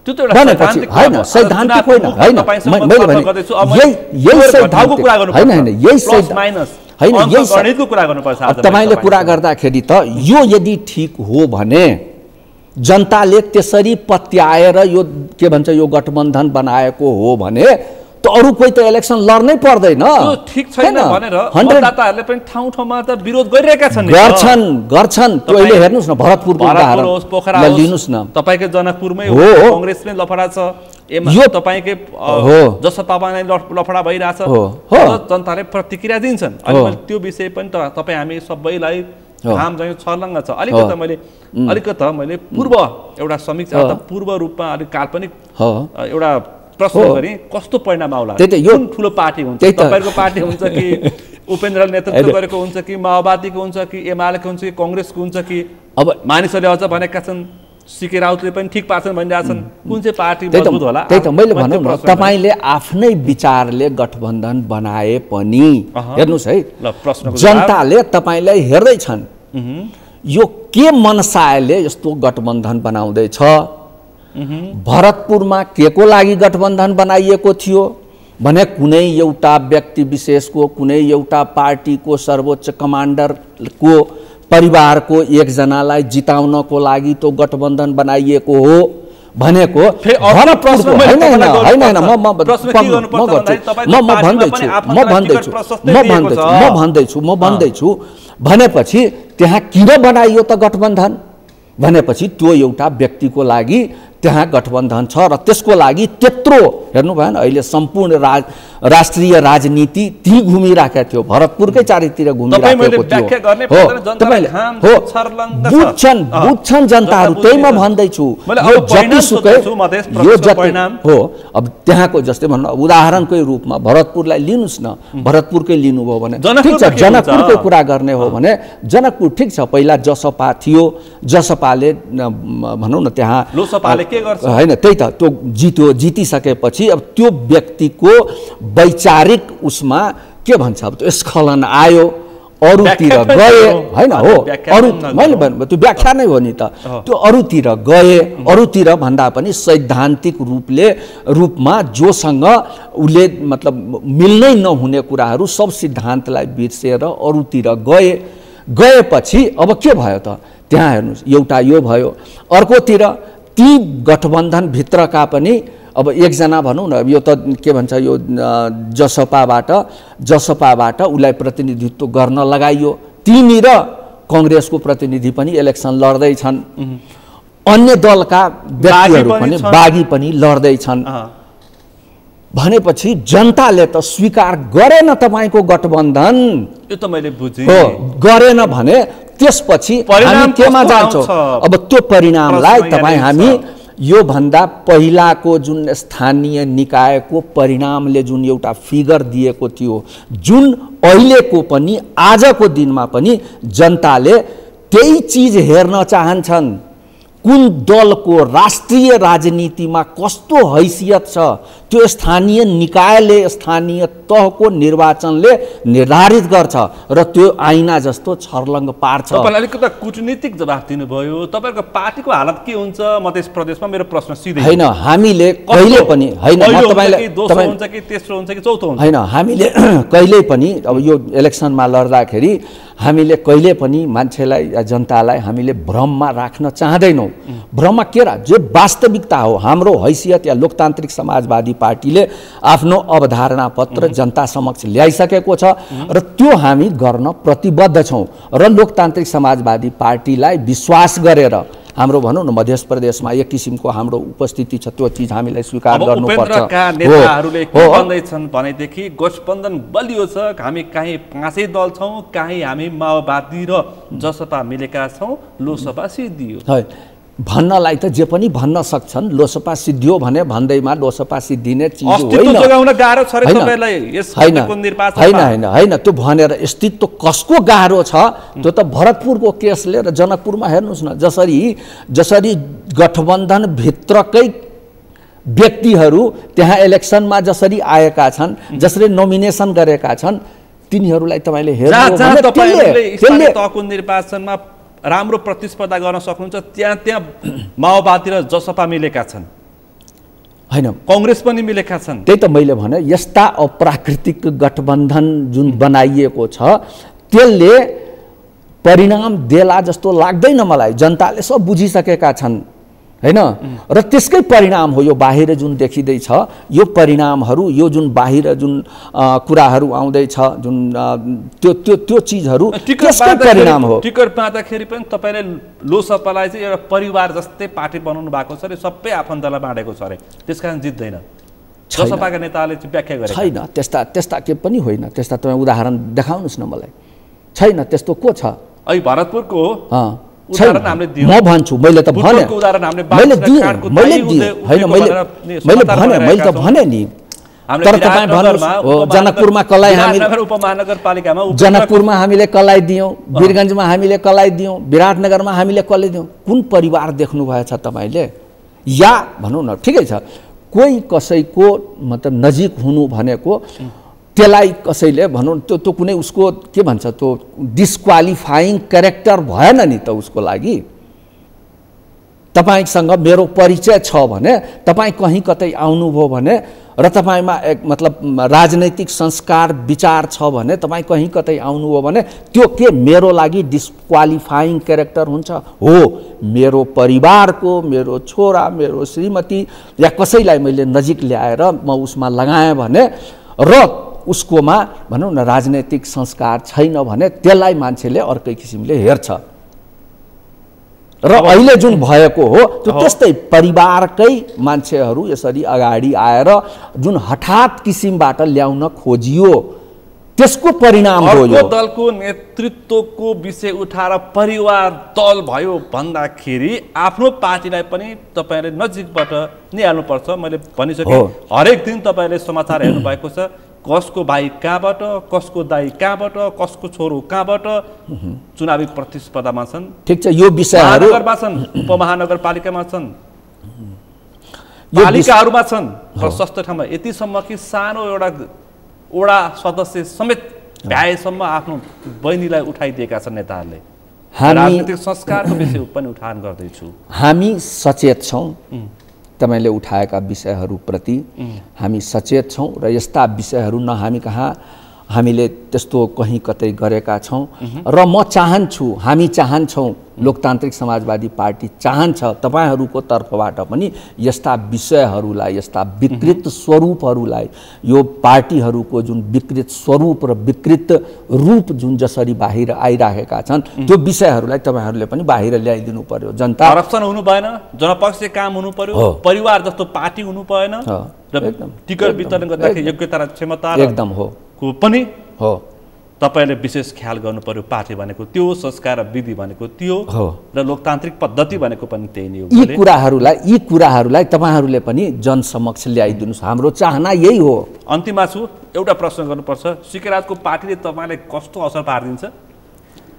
त्यो त एउटा होइन, सैद्धान्तिक होइन। मैले भने तपाईँले कुरा गर्दाखेरि त यो यदि ठिक हो भने जनताले त्यसरी पत्याएर यो के भन्छ यो गठबन्धन बनाएको हो भने त अरू कोही त इलेक्सन लड्नै पर्दैन। ठिक छैन भनेर मतदाताहरूले पनि ठाउँ ठाउँमा त विरोध गरिरहेका छन्। गर्छन् त्यो अहिले हेर्नुहोस् न, भरतपुरको उदाहरण लिनुहोस् न। तपाईँको जनकपुरमै हो, कांग्रेसमै लफडा छ, यो तपाईँकै जसपामा नै लफडा भइरहेछ, जनताले प्रतिक्रिया दिन्छन्। अनि मैले त्यो विषय पनि त तपाईँ हामी सबैलाई काम चाहिँ छर्लङ्ग छ। अलिकता मैले पूर्व एउटा समीक्षा पूर्व रूपमा अलिक काल्पनिक एउटा प्रश्न गरी कस्तो परिणाम आउला? कुन ठुलो पार्टी हुन्छ? तपाईँको पार्टी हुन्छ कि उपेन्द्रले नेतृत्व गरेको हुन्छ कि माओवादीको हुन्छ कि एमालेको हुन्छ कि कांग्रेसको हुन्छ कि अब मानिसहरूले अझ भनेका छन् सीके राउतले पनि ठिक पार्छन् भनिरहेछन्, कुन चाहिँ पार्टी मजबुत होला? त्यही त मैले भनौँ न, तपाईँले आफ्नै विचारले गठबन्धन बनाए पनि हेर्नुहोस् है, जनताले तपाईँलाई हेर्दैछन् यो के मनसायले यस्तो गठबन्धन बनाउँदैछ। भरतपुरमा के को लागि गठबन्धन बनाइएको थियो भने कुनै एउटा व्यक्ति विशेषको, कुनै एउटा पार्टीको सर्वोच्च कमान्डरको परिवारको एकजनालाई जिताउनको लागि त्यो गठबन्धन बनाइएको हो भनेको भन्दैछु भनेपछि त्यहाँ किन बनाइयो त गठबन्धन भनेपछि त्यो एउटा व्यक्तिको लागि त्यहाँ गठबन्धन छ र त्यसको लागि त्यत्रो हेर्नु भएन। अहिले सम्पूर्ण राष्ट्रिय राजनीति ती घुमिराखेको थियो, भरतपुरकै चारैतिर घुमिराखेको थियो। तपाईँले बुझ्छन् जनताहरू, त्यही म भन्दैछु। हो अब त्यहाँको जस्तै भन्नु उदाहरणकै रूपमा भरतपुरलाई लिनुहोस् न, भरतपुरकै लिनुभयो भने ठिक छ। जनकपुरकै कुरा गर्ने हो भने जनकपुर ठिक छ, पहिला जसपा थियो, जसपाले भनौँ न त्यहाँ होइन, त्यही त त्यो जितिसकेपछि अब त्यो व्यक्तिको वैचारिक उसमा के भन्छ अब त्यो स्खलन आयो, अरूतिर गए होइन हो, अरू मैले भन्नु त्यो व्याख्या नै हो नि त। त्यो अरूतिर गए, अरूतिर भन्दा पनि सैद्धान्तिक रूपमा जोसँग उसले मतलब मिल्नै नहुने कुराहरू सब सिद्धान्तलाई बिर्सेर अरूतिर गएपछि अब के भयो त? त्यहाँ हेर्नुहोस् एउटा यो भयो, अर्कोतिर ती गठबन्धनभित्रका पनि अब एकजना भनौँ न, यो त के भन्छ यो जसपाबाट उसलाई प्रतिनिधित्व गर्न लगाइयो, त्यहीँनिर कांग्रेसको प्रतिनिधि पनि इलेक्सन लड्दैछन्। अन्य दलका व्यक्तिहरू पनि बागी पनि लड्दैछन् भनेपछि जनताले त स्वीकार गरेन तपाईको गठबन्धन। यो त मैले बुझेँ। हो, गरेन भने त्यसपछि हामी केमा जान्छौँ? अब त्यो परिणामलाई तपाईँ हामी यो भन्दा पहिलाको जुन स्थानीय निकायको परिणामले जुन एउटा फिगर दिएको थियो, जुन अहिलेको पनि आजको दिनमा पनि जनताले त्यही चीज हेर्न चाहन्छन्। कुन दलको राष्ट्रिय राजनीतिमा कस्तो हैसियत छ त्यो स्थानीय निकायले, स्थानीय तहको निर्वाचनले निर्धारित गर्छ र त्यो ऐना जस्तो छर्लङ्ग पार्छ। तपाईँले अलिकति कूटनीतिक जवाफ दिनुभयो। तपाईँको पार्टीको हालत के हुन्छ मध्य प्रदेशमा? मेरो प्रश्न सिधै होइन, हामीले कहिले पनि होइन, तपाईँलाई दोस्रो हुन्छ कि तेस्रो हुन्छ कि चौथो हुन्छ? होइन, हामीले कहिले पनि अब यो इलेक्सनमा लड्दाखेरि हामीले कहिले पनि मान्छेलाई या जनतालाई हामीले भ्रममा राख्न चाहदैनौँ। भ्रममा के र जो वास्तविकता हो, हाम्रो हैसियत या लोकतान्त्रिक समाजवादी पार्टीले आफ्नो अवधारणा पत्र जनता समक्ष ल्याइसकेको छ र त्यो हामी गर्न प्रतिबद्ध छौँ र लोकतान्त्रिक समाजवादी पार्टीलाई विश्वास गरेर हाम्रो भनौँ न मध्य प्रदेशमा एक किसिमको हाम्रो उपस्थिति छ, त्यो चिज हामीलाई स्वीकार गर्नुपर्छ। नेताहरूले के भन्दैछन् भनेदेखि गठबन्धन बलियो छ, हामी काहीँ पाँचै दल छौँ, काहीँ हामी माओवादी र जसपा मिलेका छौँ, लोसपा सिद्धियो भन्नलाई त जे पनि भन्न सक्छन्। लोसपा सिद्धियो भने भन्दैमा लोसपा सिद्धिने चिज होइन। होइन, त्यो भनेर अस्तित्व कसको गाह्रो छ त्यो त भरतपुरको केसले र जनकपुरमा हेर्नुहोस् न, जसरी गठबन्धन भित्रकै व्यक्तिहरू त्यहाँ इलेक्सनमा जसरी आएका छन्, जसरी नोमिनेसन गरेका छन्, तिनीहरूलाई तपाईँले हेर्नु निर्वाचनमा राम्रो प्रतिस्पर्धा गर्न सक्नुहुन्छ, त्यहाँ माओवादी र जसपा मिलेका छन्, होइन कांग्रेस पनि मिलेका छन्। त्यही त मैले भने यस्ता अप्राकृतिक गठबन्धन जुन बनाइएको छ त्यसले परिणाम देला जस्तो लाग्दैन मलाई। जनताले सब बुझिसकेका छन् हैन, र त्यसकै परिणाम हो यो बाहिर जुन देखिँदैछ। यो परिणामहरू, यो जुन बाहिर जुन कुराहरू आउँदैछ, जुन त्यो चिजहरू त्यसकै परिणाम हो। टिकट पाउँदाखेरि पनि तपाईँले लोसपालाई चाहिँ एउटा परिवार जस्तै पार्टी बनाउनु भएको छ अरे, सबै आफन्तलाई बाँडेको छ अरे, त्यसकारण जित्दैन। जसपाका नेताले चाहिँ व्याख्या गरे छैन। त्यस्ता के पनि होइन। त्यस्ता तपाईँ उदाहरण देखाउनुहोस् न मलाई। छैन, त्यस्तो को छ? अहिले भरतपुरको म भन्छु, मैले त भने, नि तर तपाईँ भन्नुहोस् जनकपुरमा कलाई जनकपुरमा हामीले कलाई दियौँ, वीरगन्जमा हामीले कलाई दियौँ, विराटनगरमा हामीले कलाई दियौँ। कुन परिवार देख्नु भएछ तपाईँले? या भनौँ न, ठिकै छ, कोही कसैको मतलब नजिक हुनु भनेको त्यसलाई कसैले भनौँ त्यो कुनै उसको के भन्छ, त्यो डिस्क्वालिफाइङ क्यारेक्टर भएन नि त उसको लागि। तपाईँसँग मेरो परिचय छ भने, तपाईँ कहीँ कतै आउनुभयो भने र तपाईँमा एक मतलब राजनैतिक संस्कार विचार छ भने, तपाईँ कहीँ कतै आउनुभयो भने त्यो के मेरो लागि डिस्क्वालिफाइङ क्यारेक्टर हुन्छ? हो, मेरो परिवारको, मेरो छोरा, मेरो श्रीमती या कसैलाई मैले नजिक ल्याएर म उसमा लगाएँ भने र उसकोमा भनौँ न राजनैतिक संस्कार छैन भने त्यसलाई मान्छेले अर्कै किसिमले हेर्छ। र अहिले जुन भएको हो त्यो त्यस्तै परिवारकै मान्छेहरू यसरी अगाडि आएर जुन हठात किसिमबाट ल्याउन खोजियो त्यसको परिणाम हो यो। दलको नेतृत्वको विषय उठाएर परिवार दल भयो भन्दाखेरि आफ्नो पार्टीलाई पनि तपाईँले नजिकबाट निहाल्नुपर्छ। मैले भनिसकेँ, हरेक दिन तपाईँले समाचार हेर्नु भएको छ, कसको भाइ कहाँबाट, कसको दाइ कहाँबाट, कसको छोरो कहाँबाट चुनावी प्रतिस्पर्धामा छन्। ठिक छ, यो विषयहरू महानगरमा छन्, उपमहानगरपालिकामा छन्, पालिकाहरूमा छन्, प्रशस्त ठाउँमा, यतिसम्म कि सानो एउटा वडा सदस्य समेत भ्याएसम्म आफ्नो बहिनीलाई उठाइदिएका छन् नेताहरूले। राजनीतिक संस्कारको विषय पनि उठान गर्दैछु। हामी सचेत छौँ तपाईँले उठाएका विषयहरूप्रति, हामी सचेत छौँ र यस्ता विषयहरू न हामी कहाँ हामीले त्यस्तो कहीँ कतै गरेका छौँ र म चाहन्छु, हामी चाहन्छौँ, लोकतान्त्रिक समाजवादी पार्टी चाहन्छ तपाईहरूको तर्फबाट पनि यस्ता विषयहरूलाई, यस्ता विकृत स्वरूपहरूलाई, यो पार्टीहरूको जुन विकृत स्वरूप र विकृत रूप जुन जसरी बाहिर आइरहेका छन् त्यो विषयहरूलाई तपाईँहरूले पनि बाहिर ल्याइदिनु पर्यो। जनता करप्सन हुनु भएन, जनपक्षीय काम हुनु पर्यो, परिवार जस्तो पार्टी हुनु भएन र टिकट वितरण गर्दाखेरि योग्यता र क्षमता एकदम हो पनि हो। तपाईले विशेष ख्याल गर्नु पर्यो। पार्टी भनेको त्यो, संस्कार र विधि भनेको त्यो हो र लोकतान्त्रिक पद्धति भनेको पनि त्यही नै हो। यी कुराहरूलाई तपाईँहरूले पनि जनसमक्ष ल्याइदिनुहोस्, हाम्रो चाहना यही हो। अन्तिममा छु, एउटा प्रश्न गर्नुपर्छ, सिके राउतको पार्टीले तपाईँलाई कस्तो असर पारिदिन्छ?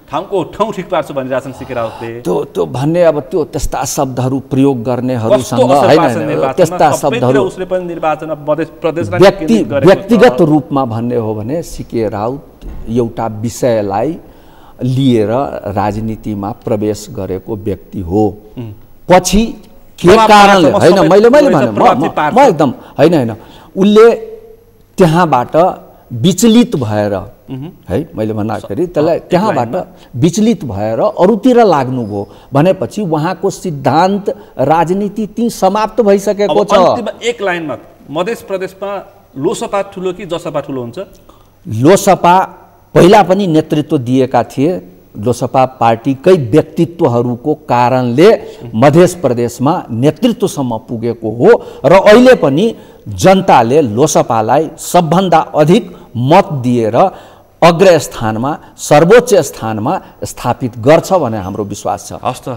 ठाउँको ठाउँ ठिक पार्छु भनिरहेछन् सिके राउतले। त्यो भन्ने अब त्यो त्यस्ता शब्दहरू प्रयोग गर्नेहरूसँग होइन, त्यस्ता शब्दहरू उसले पनि निर्वाचन मध्य प्रदेशलाई व्यक्तिगत रूपमा भन्ने हो भने सिके राउत एउटा विषयलाई लिएर राजनीतिमा प्रवेश गरेको व्यक्ति हो। पछि के कारणले होइन, मैले भने म एकदम होइन, उसले त्यहाँबाट विचलित भएर है, मैले भन्दाखेरि त्यसलाई त्यहाँबाट विचलित भएर अरूतिर लाग्नुभयो भनेपछि उहाँको सिद्धान्त राजनीति ती समाप्त भइसकेको छ। एक लाइनमा मध्य प्रदेशमा लोसपा ठुलो कि जसपा ठुलो हुन्छ? लोसपा पहिला पनि नेतृत्व दिएका थिए, लोसपा पार्टीकै व्यक्तित्वहरूको कारणले मध्य प्रदेशमा नेतृत्वसम्म पुगेको हो र अहिले पनि जनताले लोसपालाई सबभन्दा अधिक मत दिएर अग्र स्थानमा, सर्वोच्च स्थानमा स्थापित गर्छ भन्ने हाम्रो विश्वास छ। हस् त,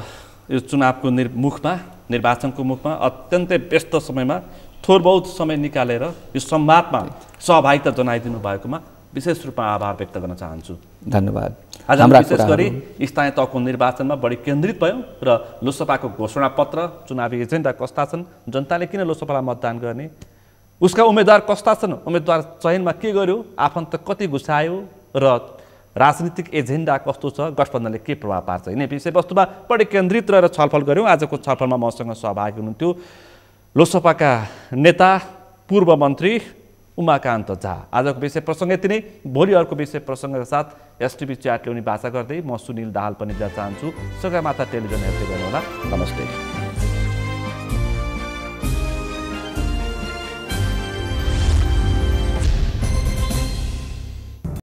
यो चुनावको मुखमा, निर्वाचनको मुखमा अत्यन्तै व्यस्त समयमा थोर बहुत समय निकालेर यो संवादमा सहभागिता जनाइदिनु भएकोमा विशेष रूपमा आभार व्यक्त गर्न चाहन्छु। धन्यवाद। आज हामी विशेष गरी स्थानीय तहको निर्वाचनमा बढी केन्द्रित भयौँ र लोकसभाको घोषणापत्र, चुनावी एजेन्डा कस्ता छन्, जनताले किन लोकसभालाई मतदान गर्ने, उसका उम्मेदवार कस्ता छन्, उम्मेदवार चयनमा के गर्यो, आफन्त कति घुसायो र राजनीतिक एजेन्डा कस्तो छ, गठबन्धनले के प्रभाव पार्छ, यिनै विषयवस्तुमा बढी केन्द्रित रहेर छलफल गऱ्यौँ। आजको छलफलमा मसँग सहभागी हुनुहुन्थ्यो लोकसभाका नेता पूर्व मन्त्री उमाकान्त झा। आजको विषय प्रसङ्ग यति नै। भोलि अर्को विषय प्रसङ्गका साथ एसटिभी च्याट ल्याउने भाषा गर्दै म सुनिल दाहाल पनि बिदा चाहन्छु। सगरमाथा टेलिभिजन हेर्दै गर्नुहोला। नमस्ते।